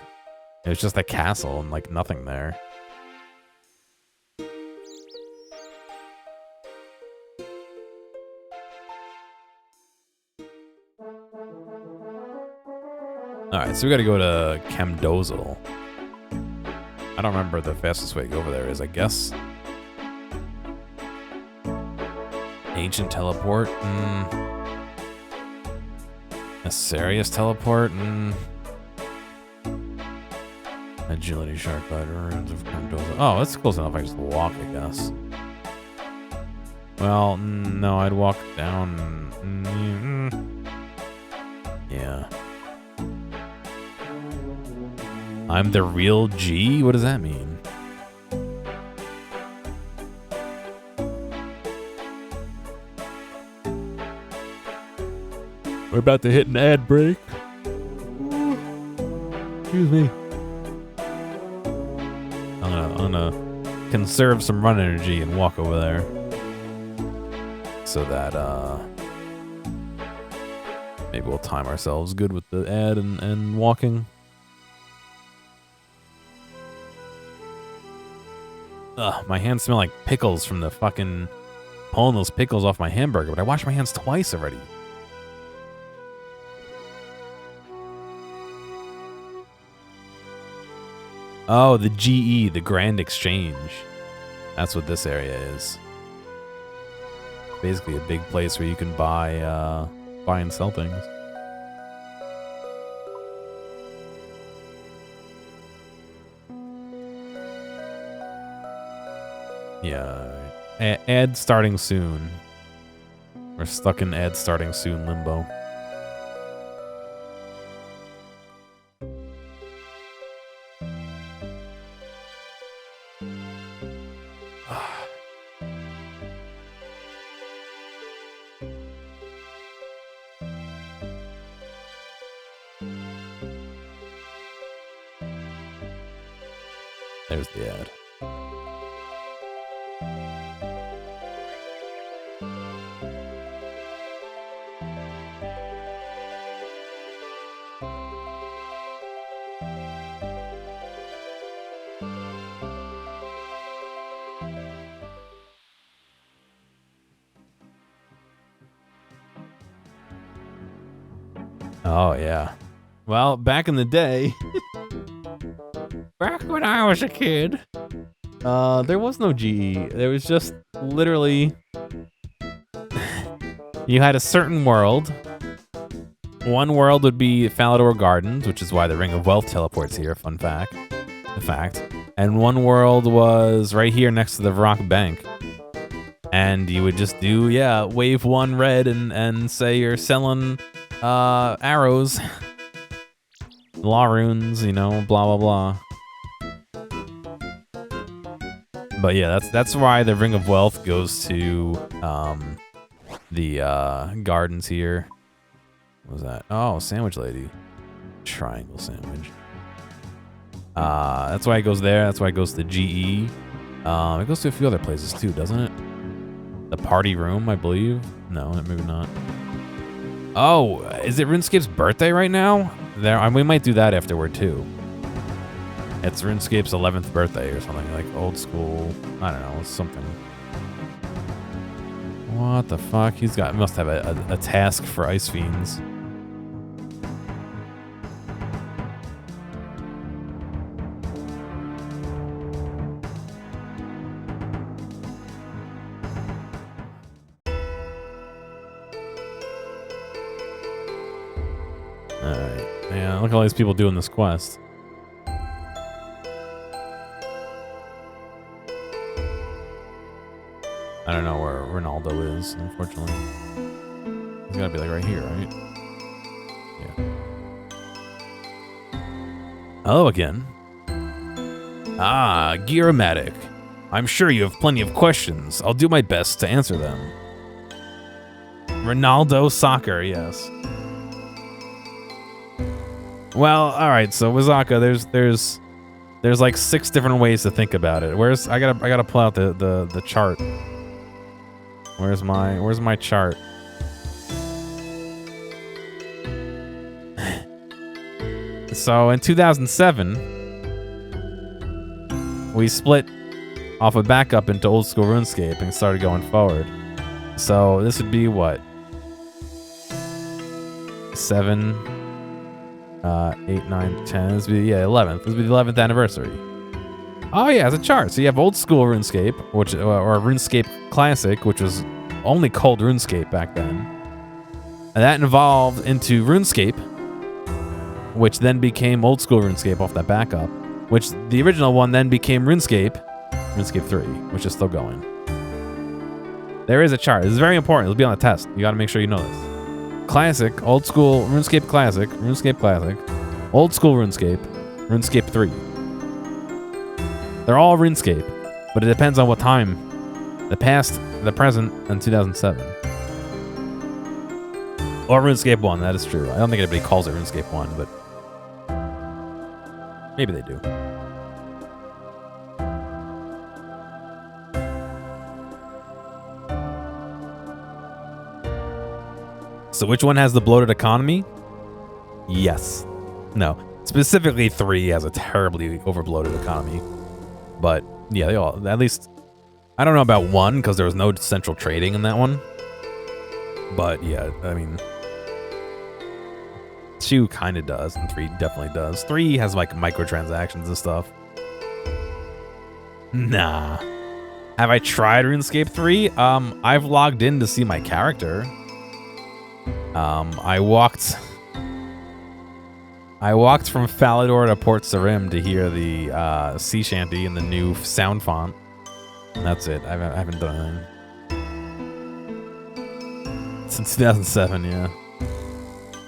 It was just a castle and like nothing there. Alright, so we gotta go to Kamdozal. I don't remember the fastest way to go over there is, I guess. Ancient teleport? A serious teleport? Agility shark fighter. Oh, that's close enough. I just walk, I guess. Well, no, I'd walk down. Yeah. I'm the real G? What does that mean? We're about to hit an ad break. Excuse me. I'm gonna conserve some run energy and walk over there. So that maybe we'll time ourselves good with the ad and walking. Ugh, my hands smell like pickles from the fucking pulling those pickles off my hamburger, but I washed my hands twice already. Oh, the GE, the Grand Exchange. That's what this area is. Basically a big place where you can buy and sell things. Yeah. Ad starting soon. We're stuck in ad starting soon limbo. There's the ad. Oh, yeah. Well, back in the day, back when I was a kid, there was no GE. There was just literally, you had a certain world. One world would be Falador Gardens, which is why the Ring of Wealth teleports here, fun fact. The fact. And one world was right here next to the Varrock Bank. And you would just do, yeah, wave 1 red and say you're selling arrows. Law runes, you know, blah, blah, blah. But yeah, that's why the Ring of Wealth goes to the gardens here. What was that? Oh, sandwich lady. Triangle sandwich. That's why it goes there. That's why it goes to GE. It goes to a few other places too, doesn't it? The party room, I believe. No, maybe not. Oh, is it RuneScape's birthday right now? We might do that afterward too. It's RuneScape's 11th birthday or something, like old school. I don't know, something. What the fuck? Must have a task for Ice Fiends. Alright. Yeah, look at all these people doing this quest. I don't know where Ronaldo is, unfortunately. He's gotta be like right here, right? Yeah. Hello again. Ah, Gearomatic. I'm sure you have plenty of questions. I'll do my best to answer them. Ronaldo Soccer, yes. Well, all right. So Wazaka, there's like 6 different ways to think about it. I gotta pull out the chart. Where's my chart? So in 2007, we split off a backup into old school RuneScape and started going forward. So this would be what? 7, 8, 9, 10. This would be 11th. This would be the 11th anniversary. Oh yeah, it's a chart. So you have old school RuneScape, or RuneScape Classic, which was only called RuneScape back then, and that evolved into RuneScape, which then became old school RuneScape off that backup. Which the original one then became RuneScape 3, which is still going. There is a chart. This is very important. It'll be on the test. You got to make sure you know this. Classic, old school, RuneScape Classic, old school RuneScape, RuneScape 3. They're all RuneScape, but it depends on what time. The past, the present, and 2007. Or RuneScape 1, that is true. I don't think anybody calls it RuneScape 1, but maybe they do. So which one has the bloated economy? Yes. No. Specifically 3 has a terribly overbloated economy. But yeah, they all, at least, I don't know about 1 because there was no central trading in that one. But yeah, I mean, 2 kind of does and 3 definitely does. 3 has like microtransactions and stuff. Nah. Have I tried RuneScape 3? I've logged in to see my character. I walked from Falador to Port Sarim to hear the sea shanty in the new sound font. And that's it. I haven't done anything. Since 2007, yeah.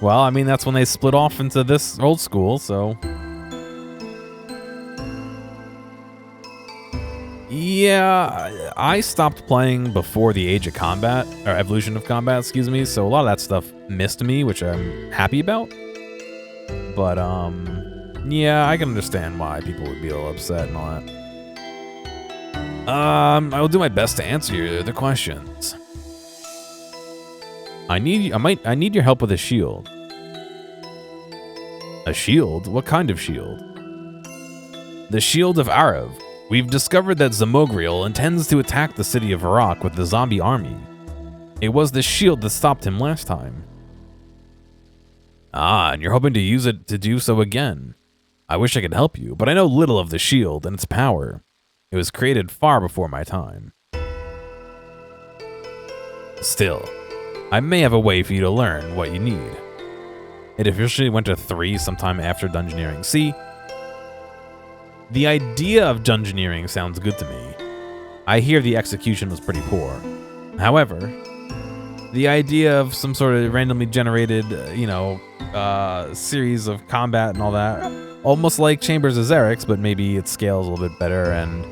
Well, I mean, that's when they split off into this old school, so... Yeah, I stopped playing before the Age of Combat, or Evolution of Combat, excuse me, so a lot of that stuff missed me, which I'm happy about. But, yeah, I can understand why people would be a little upset and all that. I will do my best to answer the questions. I need your help with a shield. A shield? What kind of shield? The Shield of Arav. We've discovered that Zamogriel intends to attack the city of Varrock with the zombie army. It was the shield that stopped him last time. Ah, and you're hoping to use it to do so again. I wish I could help you, but I know little of the shield and its power. It was created far before my time. Still, I may have a way for you to learn what you need. It officially went to 3 sometime after Dungeoneering. See, the idea of Dungeoneering sounds good to me. I hear the execution was pretty poor. However, the idea of some sort of randomly generated, series of combat and all that, almost like Chambers of Xerix, but maybe it scales a little bit better and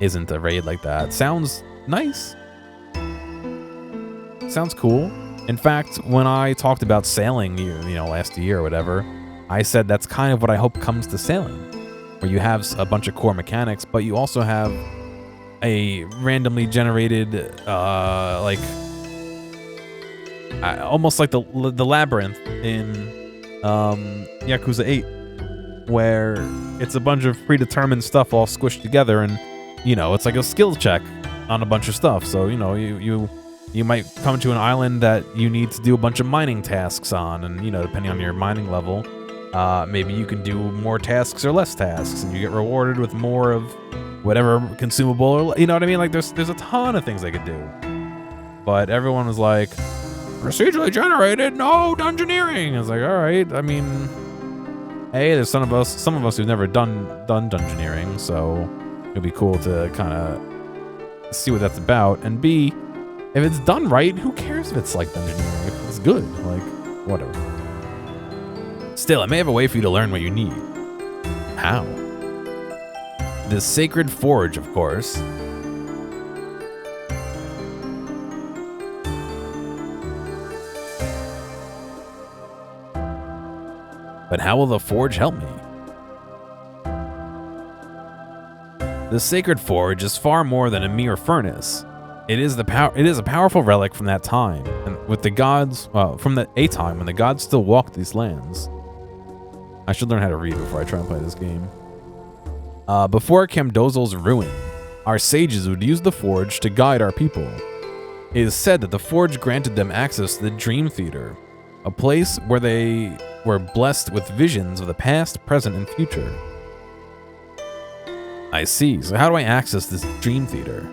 isn't a raid like that. Sounds nice. Sounds cool. In fact, when I talked about sailing, last year or whatever, I said that's kind of what I hope comes to sailing, where you have a bunch of core mechanics, but you also have a randomly generated, almost like the labyrinth in Yakuza 8, where it's a bunch of predetermined stuff all squished together, and it's like a skill check on a bunch of stuff. So you might come to an island that you need to do a bunch of mining tasks on, and depending on your mining level, maybe you can do more tasks or less tasks, and you get rewarded with more of whatever consumable, or you know what I mean? Like there's a ton of things they could do, but everyone was like, procedurally generated, no Dungeoneering. I was like, all right. I mean, hey, there's some of us who've never done Dungeoneering, so it'd be cool to kind of see what that's about. And B, if it's done right, who cares if it's like Dungeoneering? If it's good, like whatever. Still, I may have a way for you to learn what you need. How? The Sacred Forge, of course. But how will the forge help me? The Sacred Forge is far more than a mere furnace. It is a powerful relic from that time, and with the gods, from a time when the gods still walked these lands. I should learn how to read before I try and play this game. Before Camdozal's ruin, our sages would use the forge to guide our people. It is said that the forge granted them access to the Dream Theater, a place where they were blessed with visions of the past, present, and future. I see. So how do I access this Dream Theater?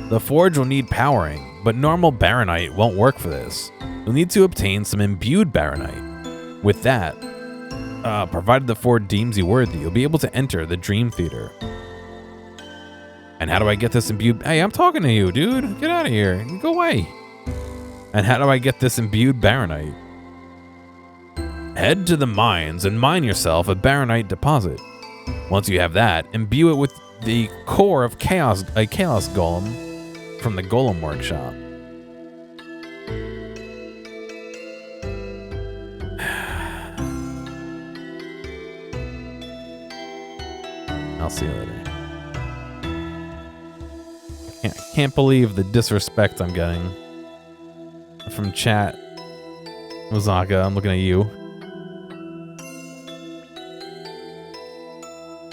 The forge will need powering, but normal baronite won't work for this. You'll need to obtain some imbued baronite. With that, provided the forge deems you worthy, you'll be able to enter the Dream Theater. And how do I get this imbued? Hey, I'm talking to you, dude. Get out of here. Go away. And how do I get this imbued baronite? Head to the mines and mine yourself a baronite deposit. Once you have that, imbue it with the core of a chaos golem from the Golem Workshop. I'll see you later. I can't believe the disrespect I'm getting from chat. Ozaka, I'm looking at you.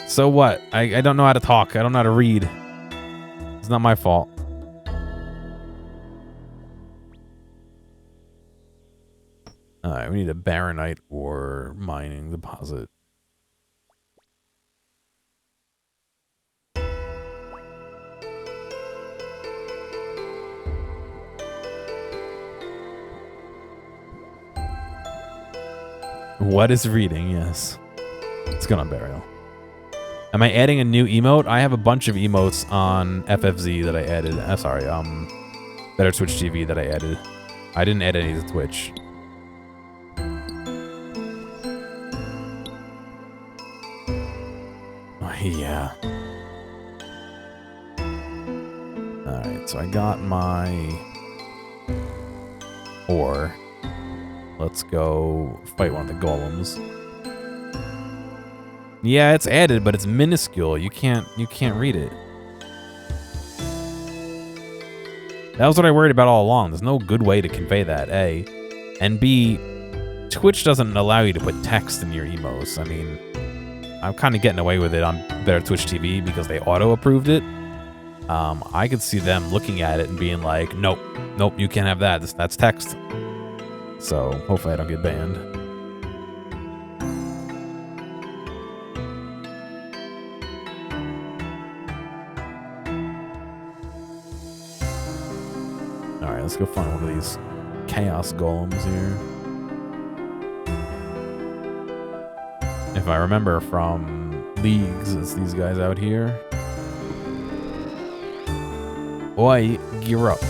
So what? I don't know how to talk. I don't know how to read. It's not my fault. Alright, we need a baronite or mining deposit. What is reading? Yes. It's going on burial. Am I adding a new emote? I have a bunch of emotes on FFZ that I added. Better Twitch TV that I added. I didn't add any to Twitch. Oh, yeah. Alright, so I got my ore. Let's go fight one of the golems. Yeah, it's added, but it's minuscule. You can't read it. That was what I worried about all along. There's no good way to convey that, A. And B, Twitch doesn't allow you to put text in your emos. I mean, I'm kind of getting away with it on Better Twitch TV because they auto-approved it. I could see them looking at it and being like, nope, you can't have that. That's text. So hopefully I don't get banned. Alright, let's go find one of these chaos golems here. If I remember from Leagues, it's these guys out here. Oi, gear up.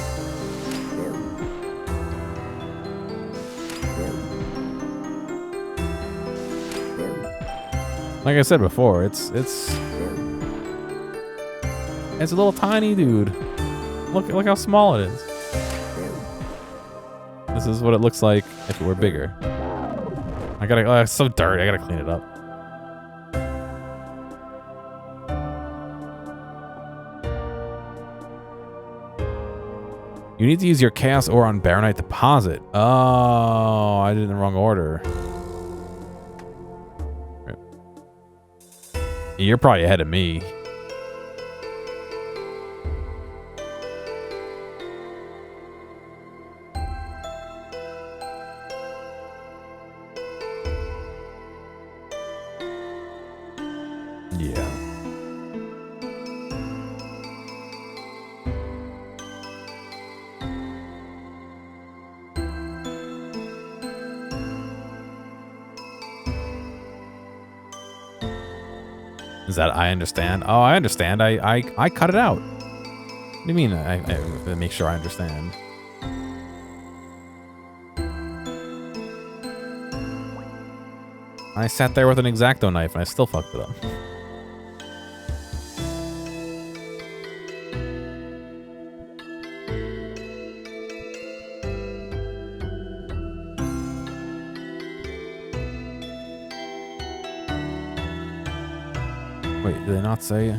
Like I said before, it's a little tiny dude. Look how small it is. This is what it looks like if it were bigger. It's so dirty. I gotta clean it up. You need to use your Chaos Ore on Baronite Deposit. Oh, I did it in the wrong order. You're probably ahead of me. Yeah. Is that I understand? Oh, I understand. I cut it out. What do you mean? I make sure I understand. I sat there with an X-Acto knife and I still fucked it up. Wait, did they not say?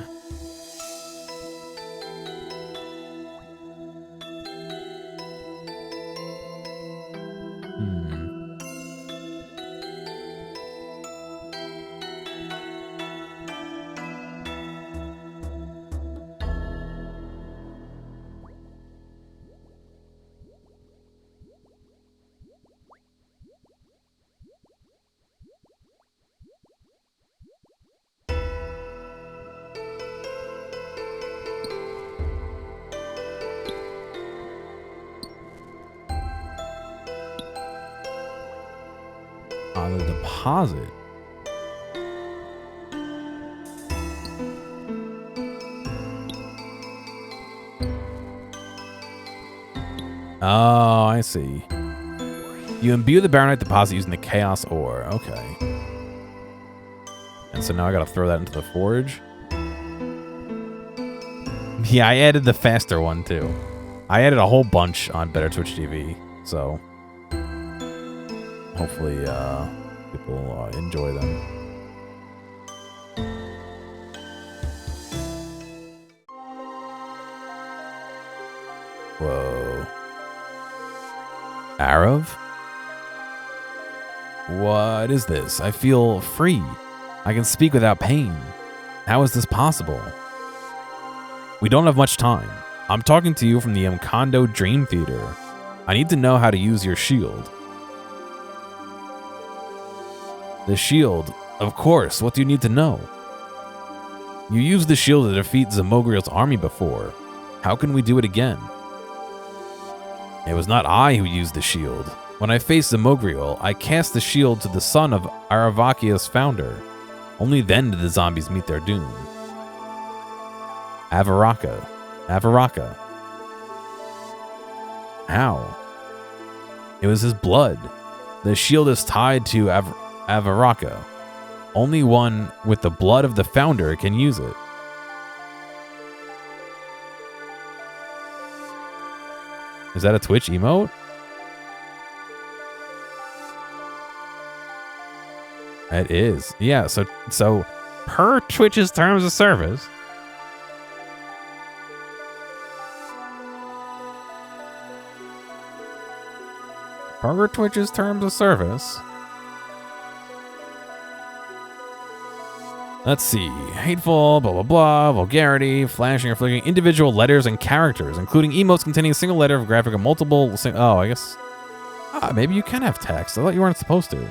On the deposit. Oh, I see. You imbue the Baronite deposit using the Chaos Ore. Okay. And so now I gotta throw that into the forge. Yeah, I added the faster one too. I added a whole bunch on Better Twitch TV, so hopefully people enjoy them. Whoa. Arav? What is this? I feel free. I can speak without pain. How is this possible? We don't have much time. I'm talking to you from the Mkondo Dream Theater. I need to know how to use your shield. The shield? Of course, what do you need to know? You used the shield to defeat Zamogriel's army before. How can we do it again? It was not I who used the shield. When I faced Zamogriel, I cast the shield to the son of Aravakia's founder. Only then did the zombies meet their doom. Varrock. How? It was his blood. The shield is tied to Varrock. Only one with the blood of the founder can use it. Is that a Twitch emote? It is. Yeah, so per Twitch's terms of service, let's see. Hateful, blah, blah, blah, vulgarity, flashing or flicking individual letters and characters, including emotes containing a single letter of graphic and multiple... Oh, I guess... maybe you can have text. I thought you weren't supposed to.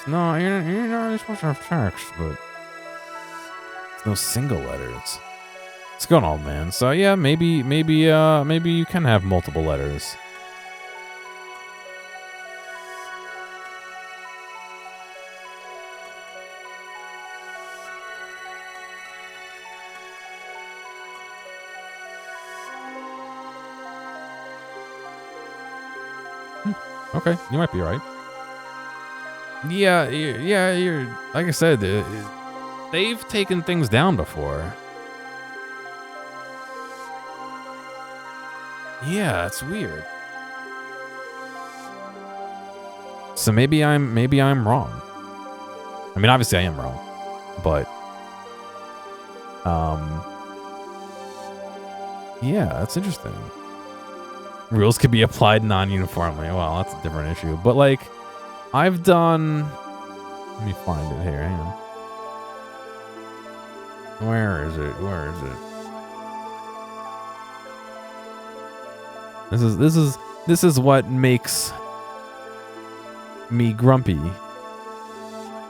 No, you're not supposed to have text, but there's no single letters. What's going on, man? So yeah, maybe you can have multiple letters. Okay, you might be right. Yeah, you're like I said, they've taken things down before. Yeah, it's weird. So maybe I'm wrong. I mean, obviously I am wrong, but yeah, that's interesting. Rules could be applied non-uniformly. Well, that's a different issue. But like, I've done. Let me find it here. Hang on. Where is it? Where is it? This is what makes me grumpy.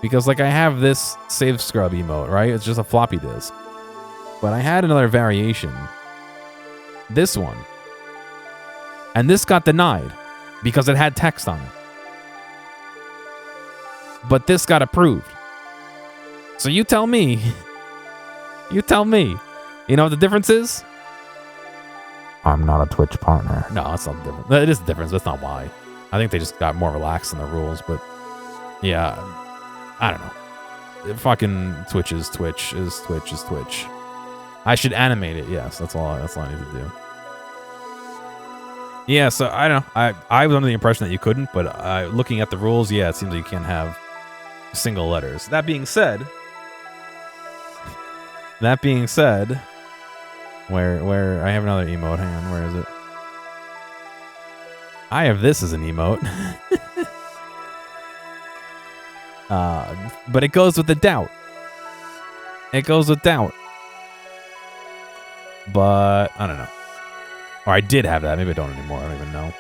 Because like I have this save scrub emote, right? It's just a floppy disk. But I had another variation. This one. And this got denied because it had text on it. But this got approved. So you tell me. You tell me. You know what the difference is? I'm not a Twitch partner. No, that's not the difference. It is the difference. That's not why. I think they just got more relaxed in the rules. But yeah, I don't know. Fucking Twitch is Twitch is Twitch is Twitch. I should animate it. Yes, that's all I need to do. Yeah, so I don't know. I was under the impression that you couldn't, but looking at the rules, yeah, it seems like you can't have single letters. That being said, where I have another emote. Hang on, where is it? I have this as an emote. But it goes with the doubt. It goes with doubt. But I don't know. Or I did have that. Maybe I don't anymore. I don't even know.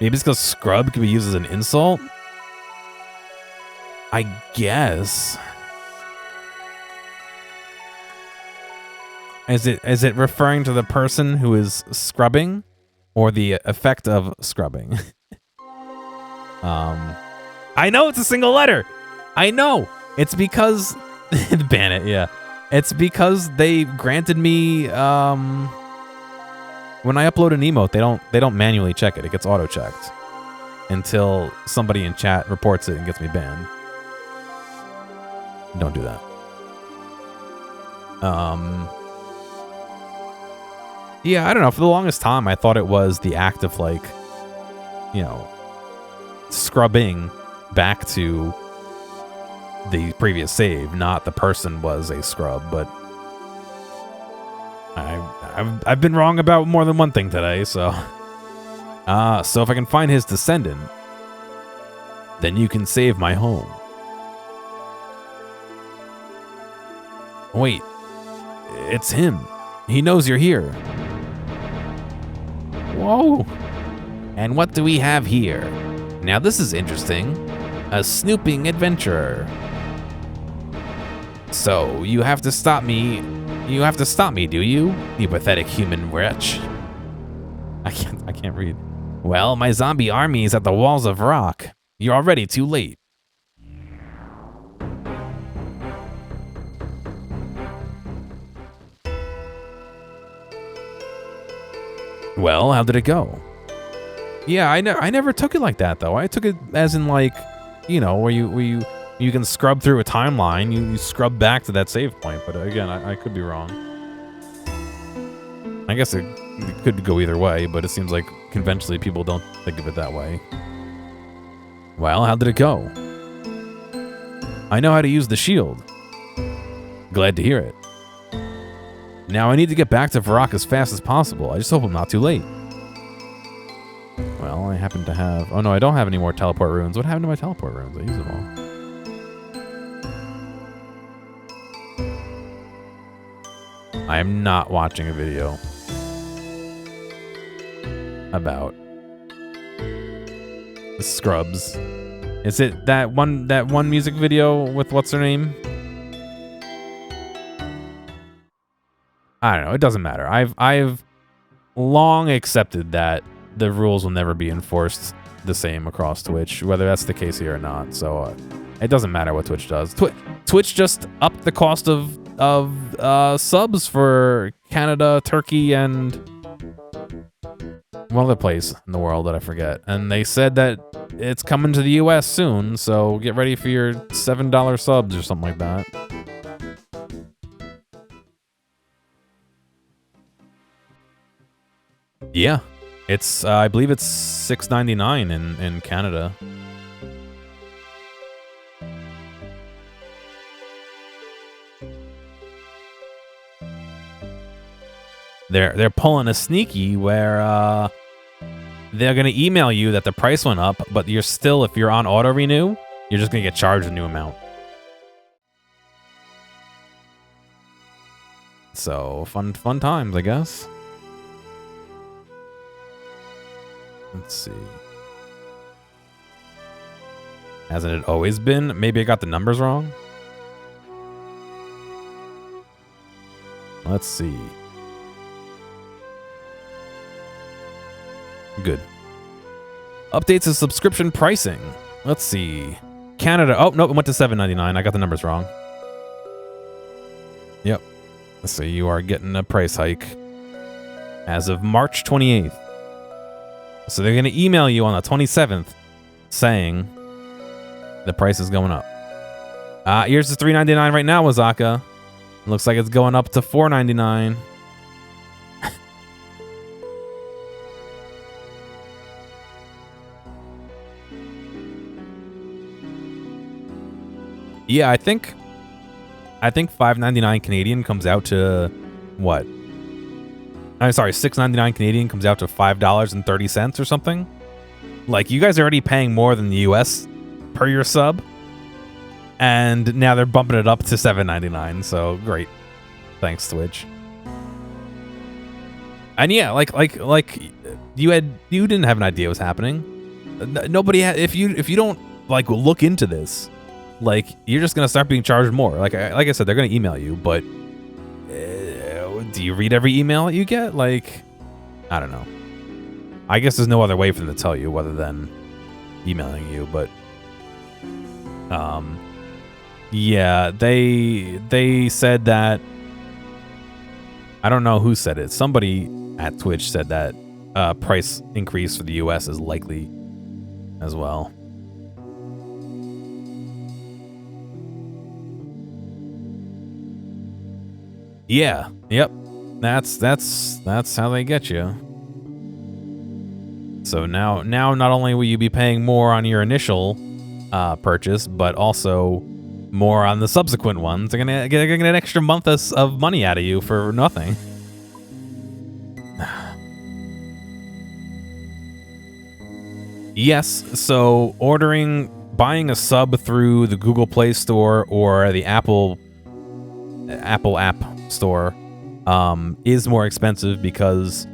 Maybe it's because scrub can be used as an insult? I guess. Is it referring to the person who is scrubbing or the effect of scrubbing? I know it's a single letter. I know. It's because ban it, yeah. It's because they granted me when I upload an emote, they don't manually check it. It gets auto-checked until somebody in chat reports it and gets me banned. Don't do that. Yeah, I don't know. For the longest time, I thought it was the act of like, you know, scrubbing back to the previous save, not the person was a scrub, but I've been wrong about more than one thing today, so so if I can find his descendant, then you can save my home. Wait, it's him. He knows you're here. Whoa. And what do we have here? Now this is interesting. A snooping adventurer. So, you have to stop me. You have to stop me, do you? You pathetic human wretch. I can't read. Well, my zombie army is at the walls of Varrock. You're already too late. Well, how did it go? Yeah, I never took it like that though. I took it as in like, you know, where you can scrub through a timeline, you scrub back to that save point, but again, I could be wrong. I guess it could go either way, but it seems like conventionally people don't think of it that way. Well, how did it go? I know how to use the shield. Glad to hear it. Now I need to get back to Varrock as fast as possible. I just hope I'm not too late. Well, I happen to have... Oh no, I don't have any more teleport runes. What happened to my teleport runes? I used them all. I am not watching a video about the scrubs Is it that one music video with what's her name? I don't know. It doesn't matter. I've long accepted that the rules will never be enforced the same across Twitch, whether that's the case here or not. So it doesn't matter what Twitch does. Twitch just upped the cost of subs for Canada, Turkey, and one other place in the world that I forget. And they said that it's coming to the US soon, so get ready for your $7 subs or something like that. Yeah, it's I believe it's $6.99 in Canada. They're pulling a sneaky where they're gonna email you that the price went up, but you're still, if you're on auto renew, you're just gonna get charged a new amount. So fun times, I guess. Let's see. Hasn't it always been? Maybe I got the numbers wrong. Let's see. Good. Updates of subscription pricing. Let's see. Canada. Oh, nope. It went to $7.99. I got the numbers wrong. Yep. Let's see. You are getting a price hike as of March 28th. So they're going to email you on the 27th saying the price is going up. Yours is $3.99 right now, Wazaka. Looks like it's going up to $4.99. Yeah, I think $5.99 Canadian comes out to what? I'm sorry, $6.99 Canadian comes out to $5.30 or something. Like, you guys are already paying more than the US per your sub, and now they're bumping it up to $7.99. So great, thanks Twitch. And yeah, like you didn't have an idea what was happening. Nobody had. If you don't like look into this, like, you're just gonna start being charged more. Like I said, they're gonna email you, but do you read every email that you get? Like, I don't know. I guess there's no other way for them to tell you other than emailing you. But yeah, they said that. I don't know who said it. Somebody at Twitch said that price increase for the US is likely as well. Yeah. Yep. That's how they get you. So now not only will you be paying more on your initial purchase, but also more on the subsequent ones. They're gonna get an extra month of money out of you for nothing. Yes. So buying a sub through the Google Play Store or the Apple App Store is more expensive because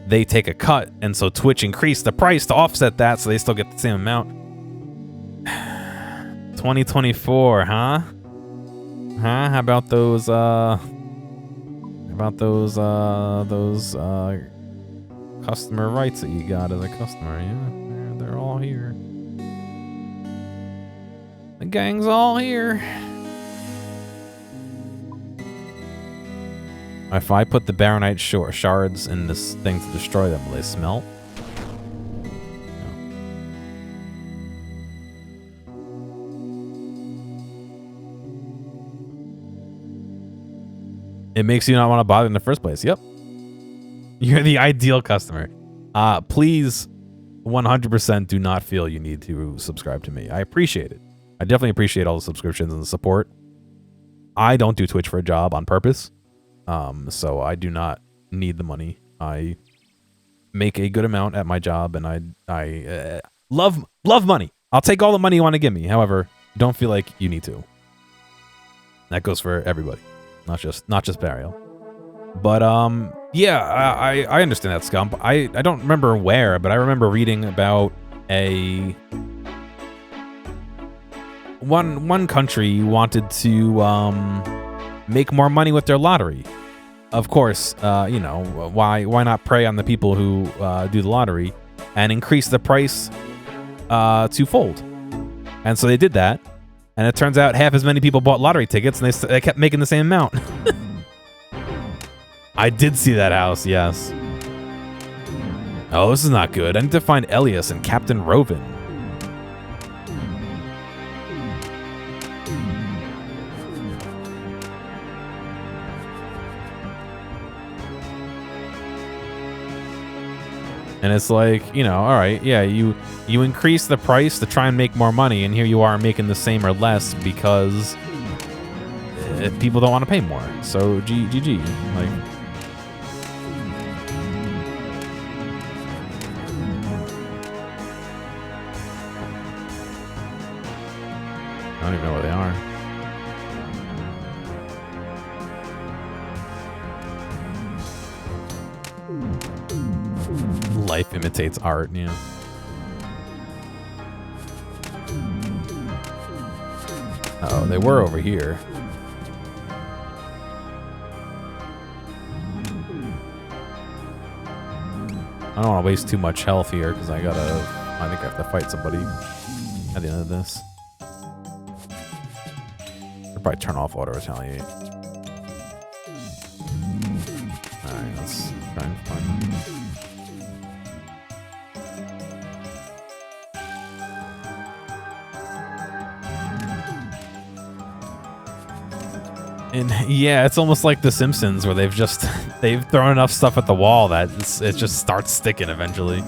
they take a cut, and so Twitch increased the price to offset that, so they still get the same amount. 2024, huh? How about those customer rights that you got as a customer? Yeah, they're all here. The gang's all here. If I put the Baronite shards in this thing to destroy them, will they smelt? No. It makes you not want to bother in the first place. Yep. You're the ideal customer. Please, 100% do not feel you need to subscribe to me. I appreciate it. I definitely appreciate all the subscriptions and the support. I don't do Twitch for a job on purpose. So I do not need the money. I make a good amount at my job, and I love money. I'll take all the money you want to give me. However, don't feel like you need to. That goes for everybody, not just Burial. But yeah, I understand that, Scump. I don't remember where, but I remember reading about one country wanted to make more money with their lottery. Of course, you know, why not prey on the people who do the lottery and increase the price twofold? And so they did that, and it turns out half as many people bought lottery tickets, and they kept making the same amount. I did see that house, yes. Oh, this is not good. I need to find Elias and Captain Rovin. And it's like, you know, all right, yeah, you increase the price to try and make more money, and here you are making the same or less because people don't want to pay more. So GG. Like, I don't even know where they are. Life imitates art, yeah. Oh, they were over here. I don't want to waste too much health here because I think I have to fight somebody at the end of this. I'll probably turn off auto retaliate. Alright, let's try and find them. And yeah, it's almost like The Simpsons where they've thrown enough stuff at the wall that it just starts sticking eventually.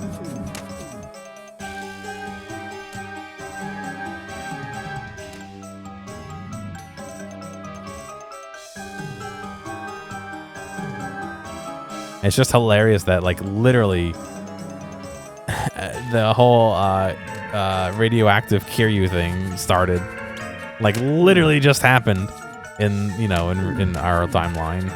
It's just hilarious that, like, literally the whole radioactive Kiryu thing started. Like, literally just happened in our timeline.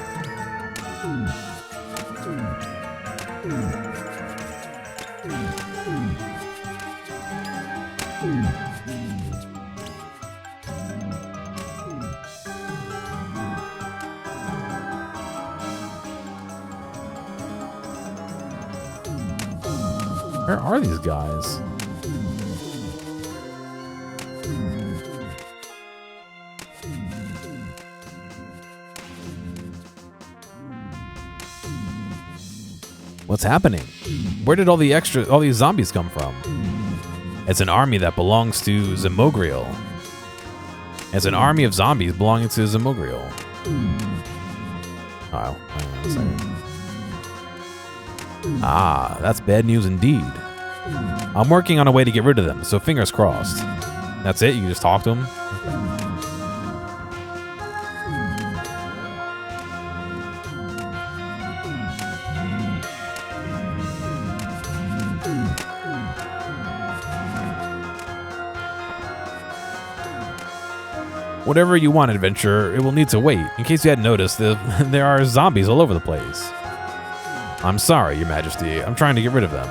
Where are these guys? What's happening? Where did all these zombies come from? It's an army that belongs to Zamogriel. It's an army of zombies belonging to Zamogriel. Oh, hang on a second. Ah, that's bad news indeed. I'm working on a way to get rid of them, so fingers crossed. That's it? You just talk to them? Whatever you want, adventurer, it will need to wait. In case you hadn't noticed, there are zombies all over the place. I'm sorry, Your Majesty. I'm trying to get rid of them.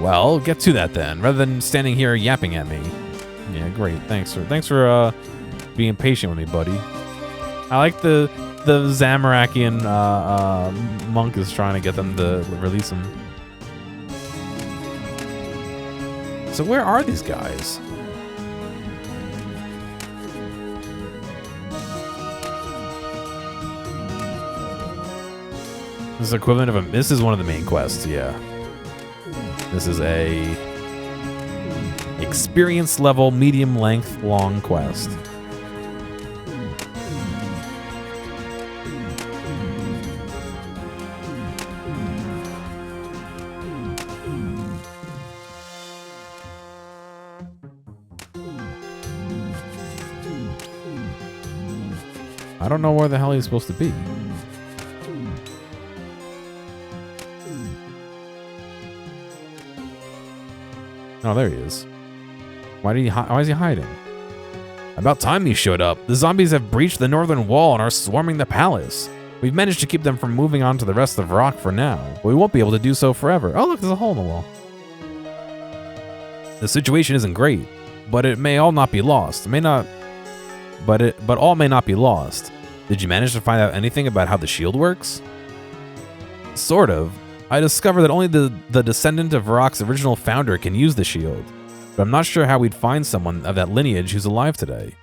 Well, get to that then, rather than standing here yapping at me. Yeah, great. Thanks for being patient with me, buddy. I like the Zamorakian monk is trying to get them to release him. So where are these guys? This is equivalent of this is one of the main quests, yeah. This is a experience level, medium length, long quest. I don't know where the hell he's supposed to be. Oh, there he is. Why is he hiding? About time he showed up. The zombies have breached the northern wall and are swarming the palace. We've managed to keep them from moving on to the rest of Varrock for now, but we won't be able to do so forever. Oh, look, there's a hole in the wall. The situation isn't great. but it may all not be lost. It may not, but all may not be lost. Did you manage to find out anything about how the shield works? Sort of. I discovered that only the descendant of Varrock's original founder can use the shield, but I'm not sure how we'd find someone of that lineage who's alive today.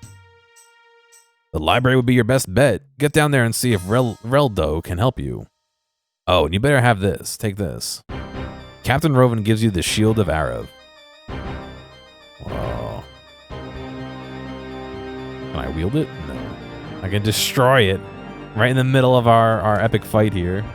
The library would be your best bet. Get down there and see if Reldo can help you. Oh, and you better have this. Take this. Captain Rovan gives you the Shield of Arav. Whoa. Can I wield it? No. I can destroy it right in the middle of our epic fight here.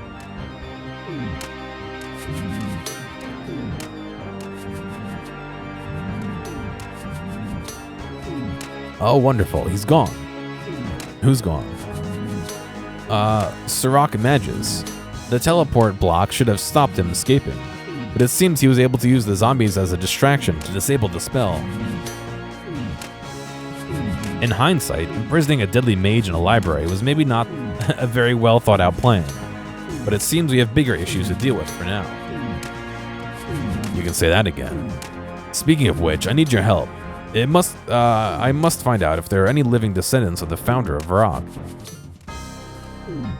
Oh, wonderful. He's gone. Who's gone? Varrock Magus. The teleport block should have stopped him escaping, but it seems he was able to use the zombies as a distraction to disable the spell. In hindsight, imprisoning a deadly mage in a library was maybe not a very well thought out plan, but it seems we have bigger issues to deal with for now. You can say that again. Speaking of which, I need your help. I must find out if there are any living descendants of the founder of Varrock.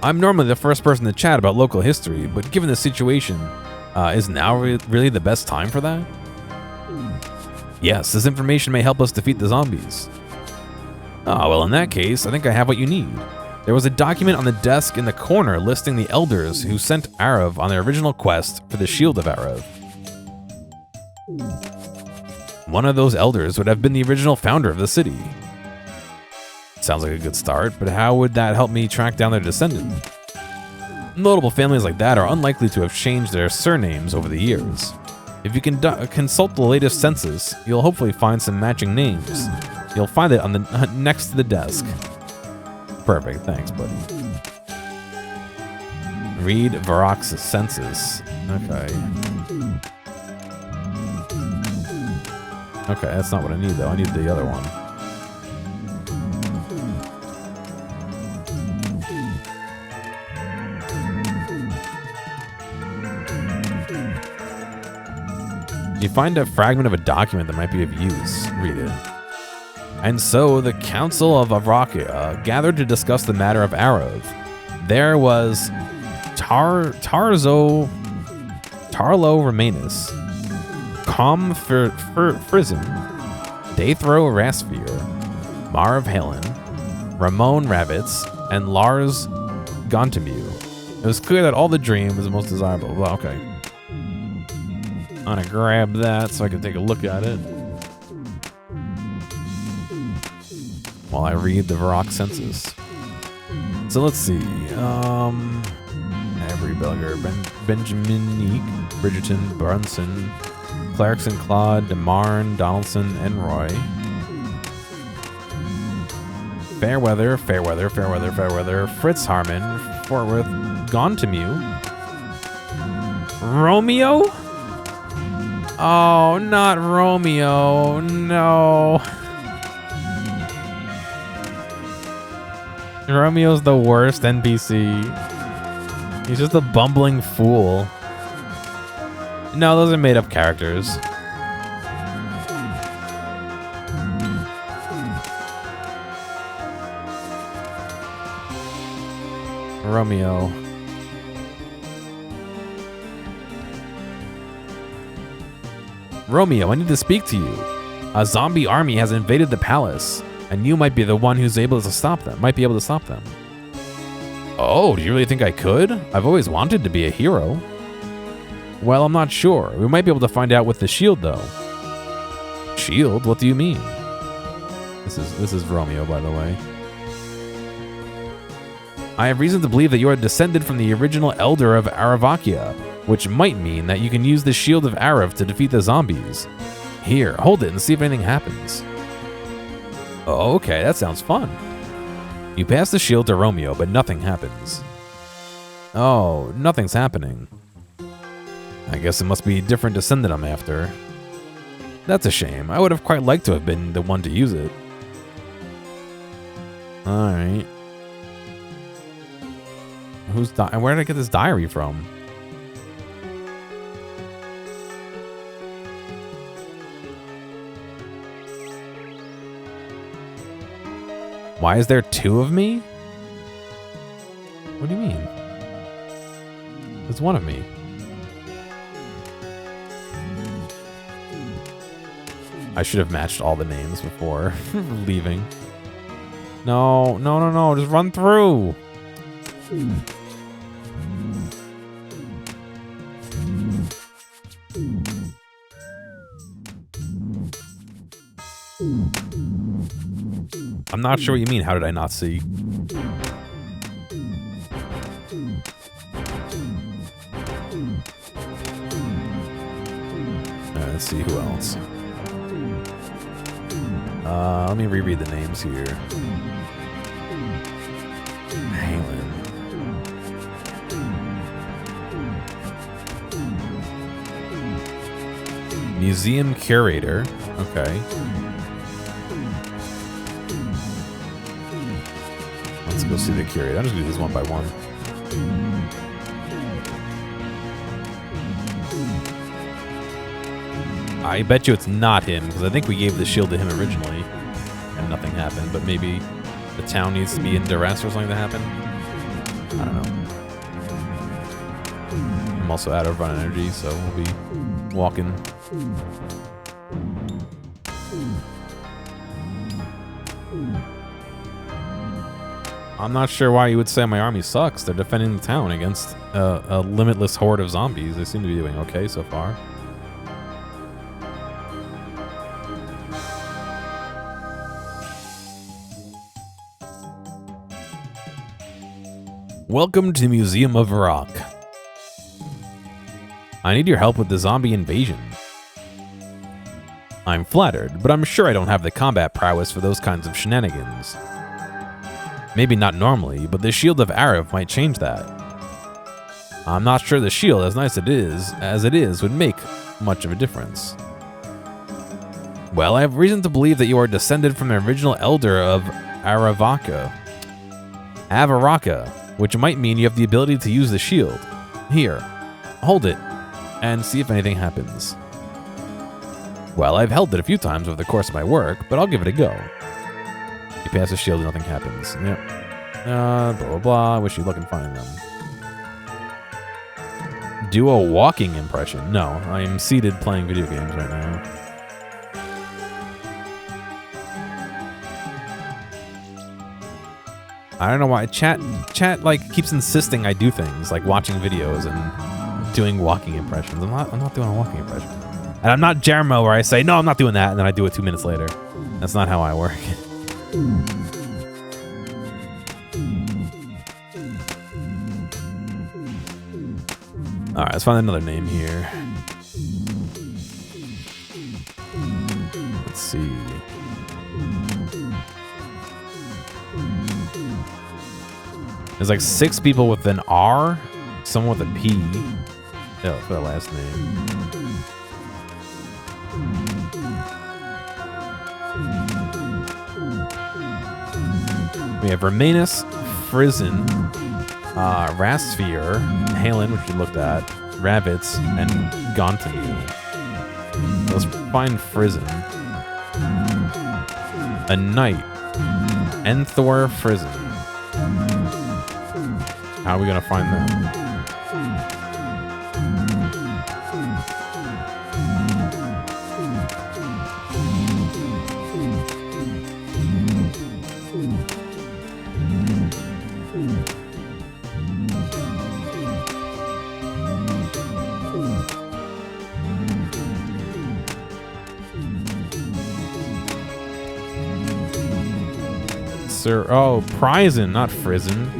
I'm normally the first person to chat about local history, but given the situation, is now really the best time for that? Yes, this information may help us defeat the zombies. Oh, well, in that case, I think I have what you need. There was a document on the desk in the corner listing the elders who sent Arav on their original quest for the Shield of Arav. One of those elders would have been the original founder of the city. Sounds like a good start, but how would that help me track down their descendant? Notable families like that are unlikely to have changed their surnames over the years. If you can consult the latest census, you'll hopefully find some matching names. You'll find it on the next to the desk. Perfect, thanks, buddy. Read Varrock's census. Okay. Okay, that's not what I need though. I need the other one. You find a fragment of a document that might be of use. Read it. And so the Council of Avrakia gathered to discuss the matter of Arav. There was Tarlo Romanus, Com Frizen, Dathro Rasfir, Marv Helen, Ramon Rabbits, and Lars Gontemue. It was clear that all the dream was the most desirable. Well, okay. I'm gonna grab that so I can take a look at it while I read the Varrock census. So let's see. Avery Belger, Benjaminique, Bridgerton, Brunson, Clarkson, Claude, DeMarn, Donaldson, and Roy. Fairweather, Fritz Harmon, Fort Worth, Gontemue, Romeo? Oh, not Romeo, no. Romeo's the worst NPC. He's just a bumbling fool. No, those are made-up characters. Romeo. Romeo, I need to speak to you. A zombie army has invaded the palace, and you might be the one who's able to stop them. Might be able to stop them. Oh, do you really think I could? I've always wanted to be a hero. Well, I'm not sure. We might be able to find out with the shield, though. Shield? What do you mean? This is Romeo, by the way. I have reason to believe that you are descended from the original elder of Aravakia, which might mean that you can use the Shield of Arav to defeat the zombies. Here, hold it and see if anything happens. Oh, okay, that sounds fun. You pass the shield to Romeo, but nothing happens. Oh, nothing's happening. I guess it must be a different descendant I'm after. That's a shame. I would have quite liked to have been the one to use it. Alright. And where did I get this diary from? Why is there 2 of me? What do you mean? There's 1 of me. I should have matched all the names before leaving. No, no, no, no. Just run through. I'm not sure what you mean. How did I not see? Let's see who else. Let me reread the names here. Halen. Museum curator. Okay. Let's go see the curator. I'm just gonna do this one by one. I bet you it's not him, because I think we gave the shield to him originally, and nothing happened. But maybe the town needs to be in duress or something to happen. I don't know. I'm also out of run energy, so we'll be walking. I'm not sure why you would say my army sucks. They're defending the town against a limitless horde of zombies. They seem to be doing okay so far. Welcome to the Museum of Varrock. I need your help with the zombie invasion. I'm flattered, but I'm sure I don't have the combat prowess for those kinds of shenanigans. Maybe not normally, but the Shield of Arav might change that. I'm not sure the shield, as nice as it is, would make much of a difference. Well, I have reason to believe that you are descended from the original elder of Varrock, which might mean you have the ability to use the shield. Here, hold it, and see if anything happens. Well, I've held it a few times over the course of my work, but I'll give it a go. You pass the shield and nothing happens. Yep. Blah, blah, blah. Wish you luck in finding them. Do a walking impression. No, I am seated playing video games right now. I don't know why. Chat like keeps insisting I do things like watching videos and doing walking impressions. I'm not doing a walking impression. And I'm not Jermo where I say, no, I'm not doing that, and then I do it 2 minutes later. That's not how I work. Alright, let's find another name here. Let's see. There's like 6 people with an R, someone with a P. Yeah, let's put a last name. We have Romanus, Frizen, Rasphere, Halen, which we looked at, Rabbits, and Gontamu. Let's find Frizen. A knight. Enthor Frizen. How are we gonna find them? Prizen, not Frizen.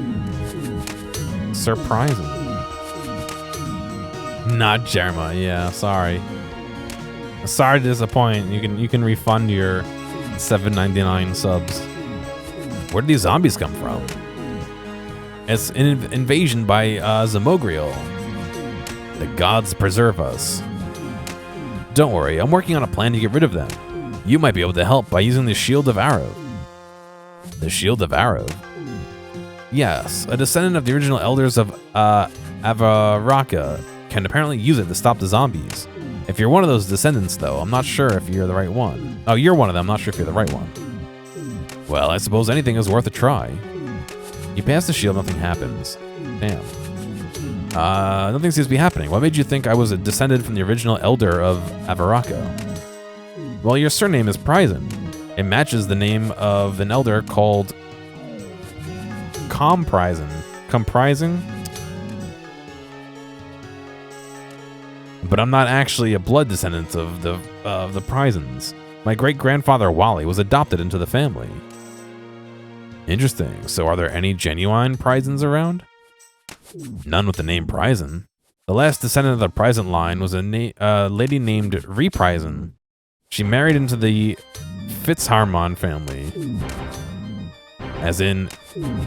Surprising. Not Jerma, yeah, sorry. Sorry to disappoint. You can refund your $7.99 subs. Where did these zombies come from? It's an invasion by Zamogriel. The gods preserve us. Don't worry, I'm working on a plan to get rid of them. You might be able to help by using the Shield of Arav. The Shield of Arav? Yes, a descendant of the original elders of Varrock can apparently use it to stop the zombies. If you're one of those descendants, though, I'm not sure if you're the right one. Oh, you're one of them. I'm not sure if you're the right one. Well, I suppose anything is worth a try. You pass the shield, nothing happens. Damn. Nothing seems to be happening. What made you think I was a descendant from the original elder of Varrock? Well, your surname is Prison. It matches the name of an elder called Comprising. But I'm not actually a blood descendant of the Prisons. My great-grandfather Wally was adopted into the family. Interesting. So are there any genuine Prisons around? None with the name Prison. The last descendant of the Prison line was a lady named Reprison. She married into the Fitzharmon family. As in,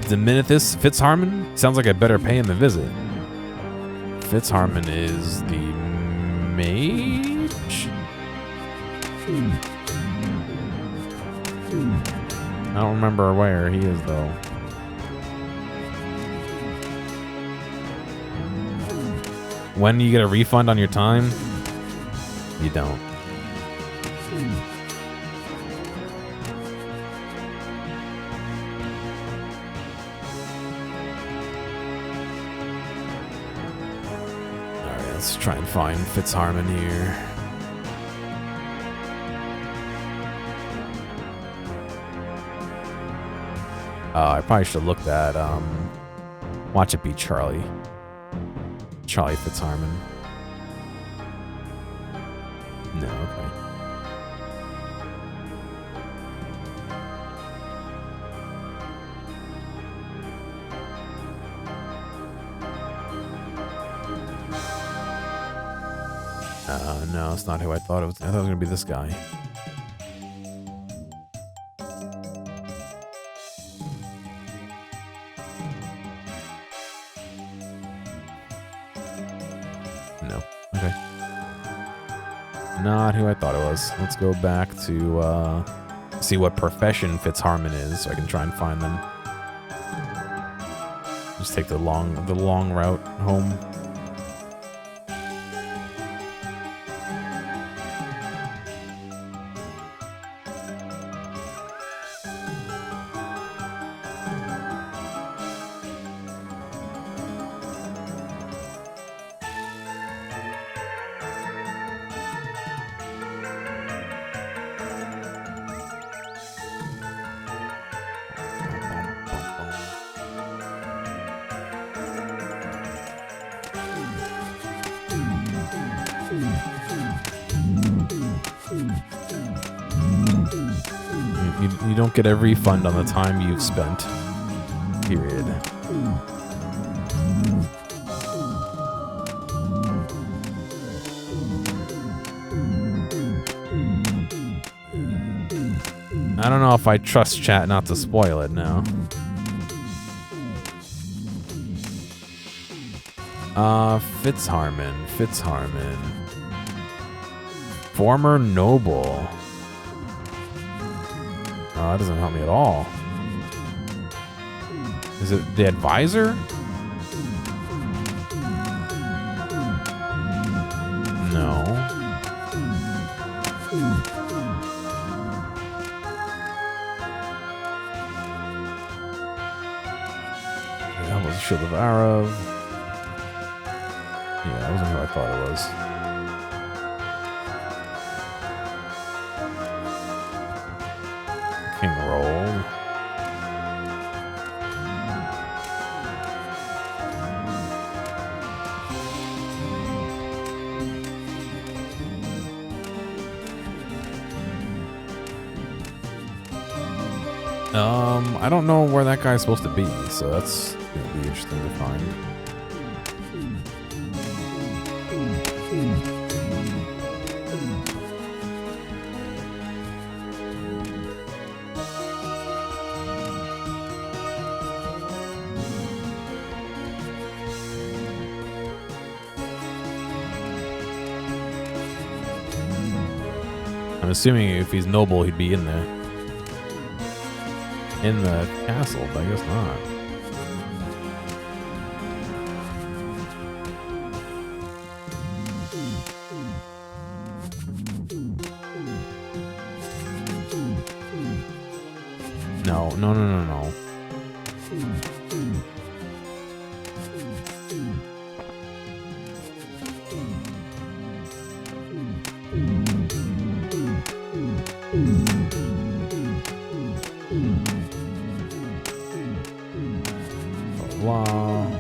Diminithus Fitzharmon? Sounds like I better pay him a visit. Fitzharmon is the mage? I don't remember where he is, though. When you get a refund on your time? You don't. Alright, let's try and find Fitzharmon here. I probably should have looked at, Watch It Be Charlie. Charlie Fitzharmon. No, okay. No, it's not who I thought it was. I thought it was gonna be this guy. No. Okay. Not who I thought it was. Let's go back to see what profession Fitzharmon is, so I can try and find them. Just take the long route home. You don't get a refund on the time you've spent. Period. I don't know if I trust chat not to spoil it now. Fitzharmon. Former noble. Oh, that doesn't help me at all. Is it the advisor? No. That was Shield of Arrow. Yeah, that wasn't who I thought it was. King roll. I don't know where that guy's supposed to be, so that's gonna be interesting to find. I'm assuming if he's noble, he'd be in there. In the castle, but I guess not. No, no, no, no, no. Wow.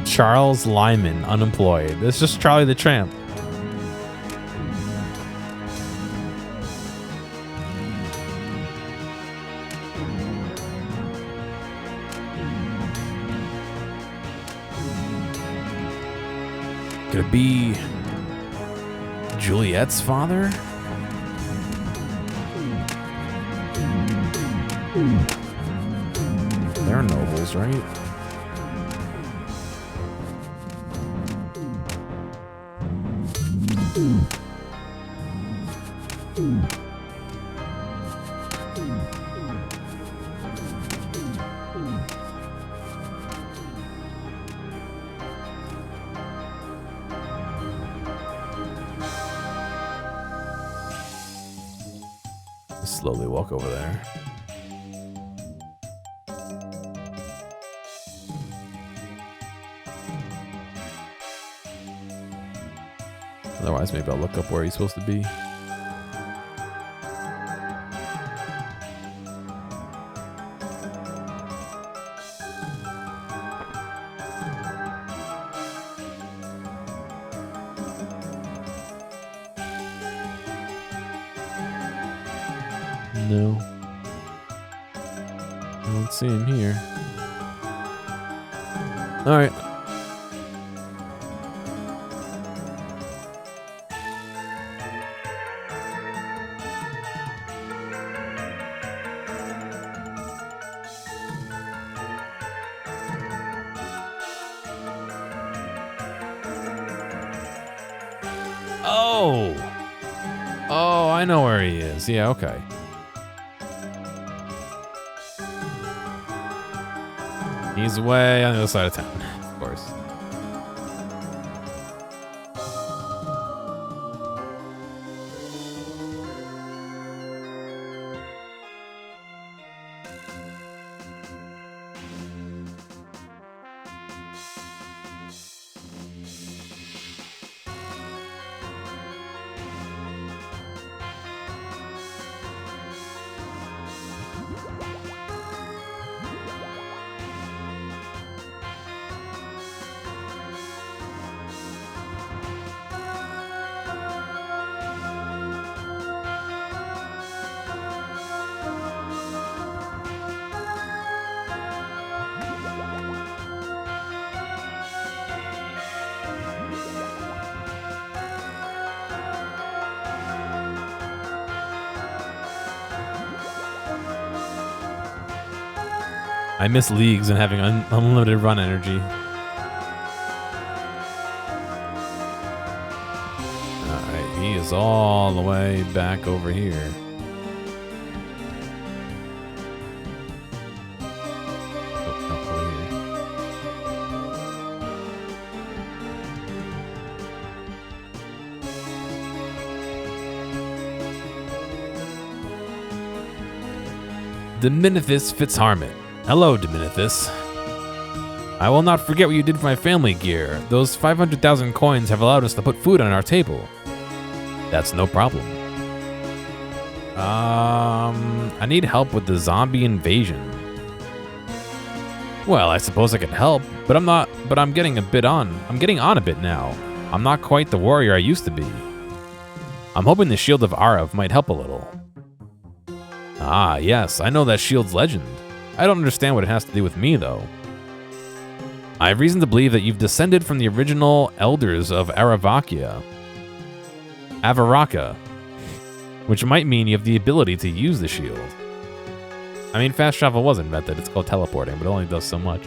Charles Lyman, unemployed. It's just Charlie the Tramp. Could it be Juliet's father? They're nobles, right? Slowly walk over there. Otherwise, maybe I'll look up where he's supposed to be. No. I don't see him here. All right. Oh. Oh, I know where he is. Yeah, okay. He's way on the other side of town, of course. I miss leagues and having unlimited run energy. Alright, he is all the way back over here. Oh, no, over here. Diminithus Fitzharmon. Hello, Diminithus. I will not forget what you did for my family, Gear. Those 500,000 coins have allowed us to put food on our table. That's no problem. I need help with the zombie invasion. Well, I suppose I could help, but I'm getting on a bit now. I'm not quite the warrior I used to be. I'm hoping the Shield of Arav might help a little. Ah, yes, I know that shield's legend. I don't understand what it has to do with me, though. I have reason to believe that you've descended from the original elders of Varrock, which might mean you have the ability to use the shield. I mean, fast travel was invented. It's called teleporting, but it only does so much.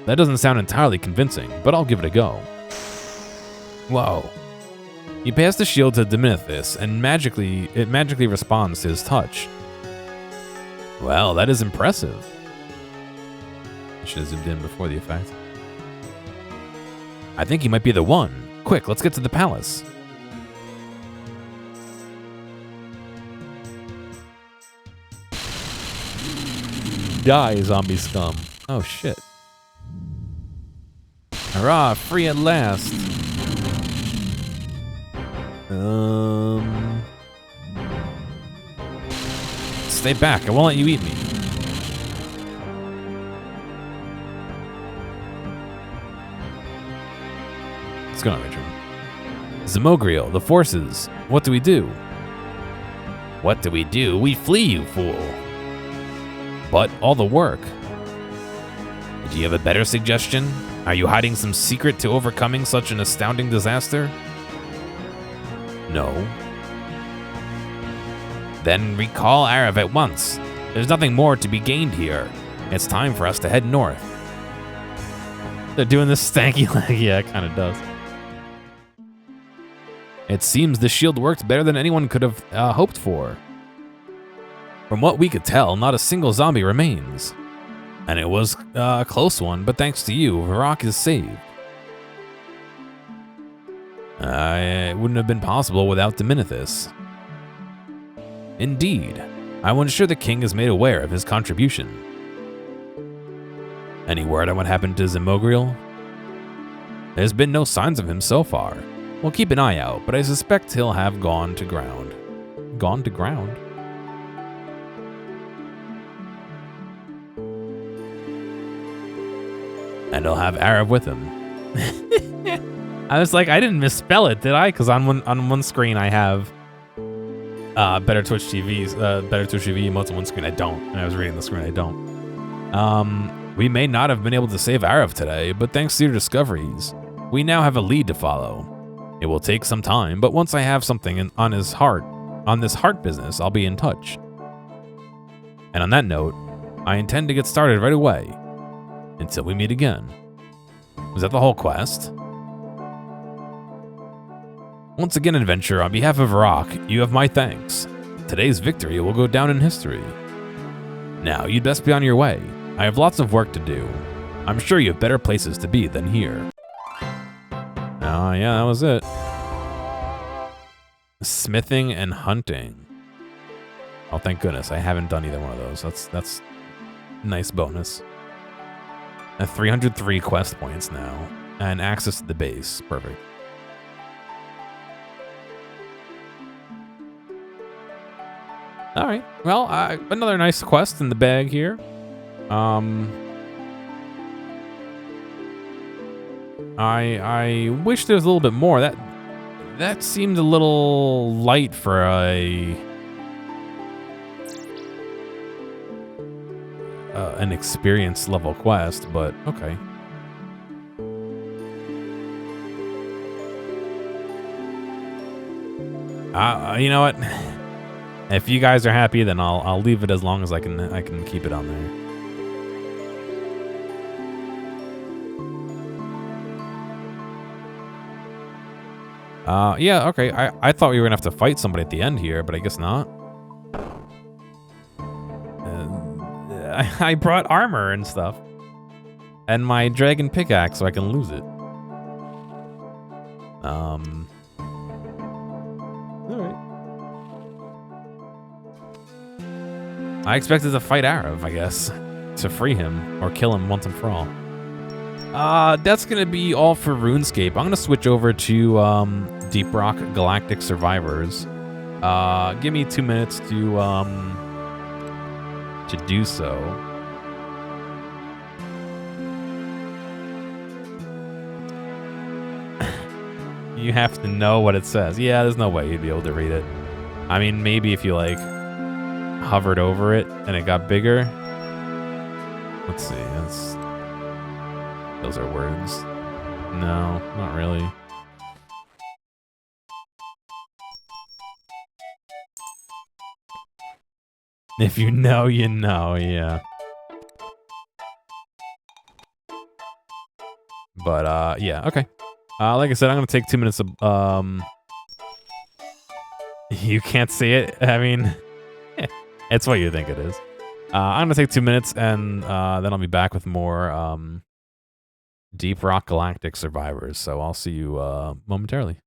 That doesn't sound entirely convincing, but I'll give it a go. Whoa. You pass the shield to Diminithus, and it magically responds to his touch. Well, that is impressive. I should have zoomed in before the effect. I think he might be the one. Quick, let's get to the palace. Die, zombie scum. Oh, shit. Hurrah, free at last. Stay back, I won't let you eat me. What's going on, Richard? Zamogriel, the forces. What do we do? What do we do? We flee, you fool. But all the work. Do you have a better suggestion? Are you hiding some secret to overcoming such an astounding disaster? No. Then recall Arav at once. There's nothing more to be gained here. It's time for us to head north. They're doing this stanky leg. Yeah, it kind of does. It seems the shield worked better than anyone could have hoped for. From what we could tell, not a single zombie remains. And it was a close one, but thanks to you, Varrock is saved. It wouldn't have been possible without Diminithus. Indeed, I will ensure the king is made aware of his contribution. Any word on what happened to Zamogriel? There's been no signs of him so far. We'll keep an eye out, but I suspect he'll have gone to ground. Gone to ground? And he'll have Arav with him. I was like, I didn't misspell it, did I? Because on one screen I have Better Twitch TV's Better Twitch TV emotes on one screen. I don't. And I was reading the screen. I don't. We may not have been able to save Arav today, but thanks to your discoveries, we now have a lead to follow. It will take some time, but once I have something on this heart business, I'll be in touch. And on that note, I intend to get started right away. Until we meet again. Was that the whole quest? Once again, adventurer, on behalf of Varrock, you have my thanks. Today's victory will go down in history. Now, you'd best be on your way. I have lots of work to do. I'm sure you have better places to be than here. Oh, yeah, that was it. Smithing and hunting. Oh, thank goodness, I haven't done either one of those. That's a nice bonus. 303 quest points now, and access to the base. Perfect. All right. Well, another nice quest in the bag here. I wish there was a little bit more. That seemed a little light for an experience level quest, but okay. You know what? If you guys are happy, then I'll leave it as long as I can keep it on there. Yeah, okay. I thought we were gonna have to fight somebody at the end here, but I guess not. I brought armor and stuff. And my dragon pickaxe so I can lose it. Alright. I expected to fight Arav, I guess. To free him, or kill him once and for all. That's gonna be all for RuneScape. I'm gonna switch over to Deep Rock Galactic Survivors. Give me 2 minutes to do so. You have to know what it says. Yeah, there's no way you'd be able to read it. I mean, maybe if you, like, hovered over it and it got bigger. Let's see. Those are words. No, not really. If you know, you know, yeah. But, yeah, okay. Like I said, I'm gonna take 2 minutes of, you can't see it? I mean, it's what you think it is. I'm gonna take 2 minutes, and, then I'll be back with more, Deep Rock Galactic Survivors, so I'll see you, momentarily.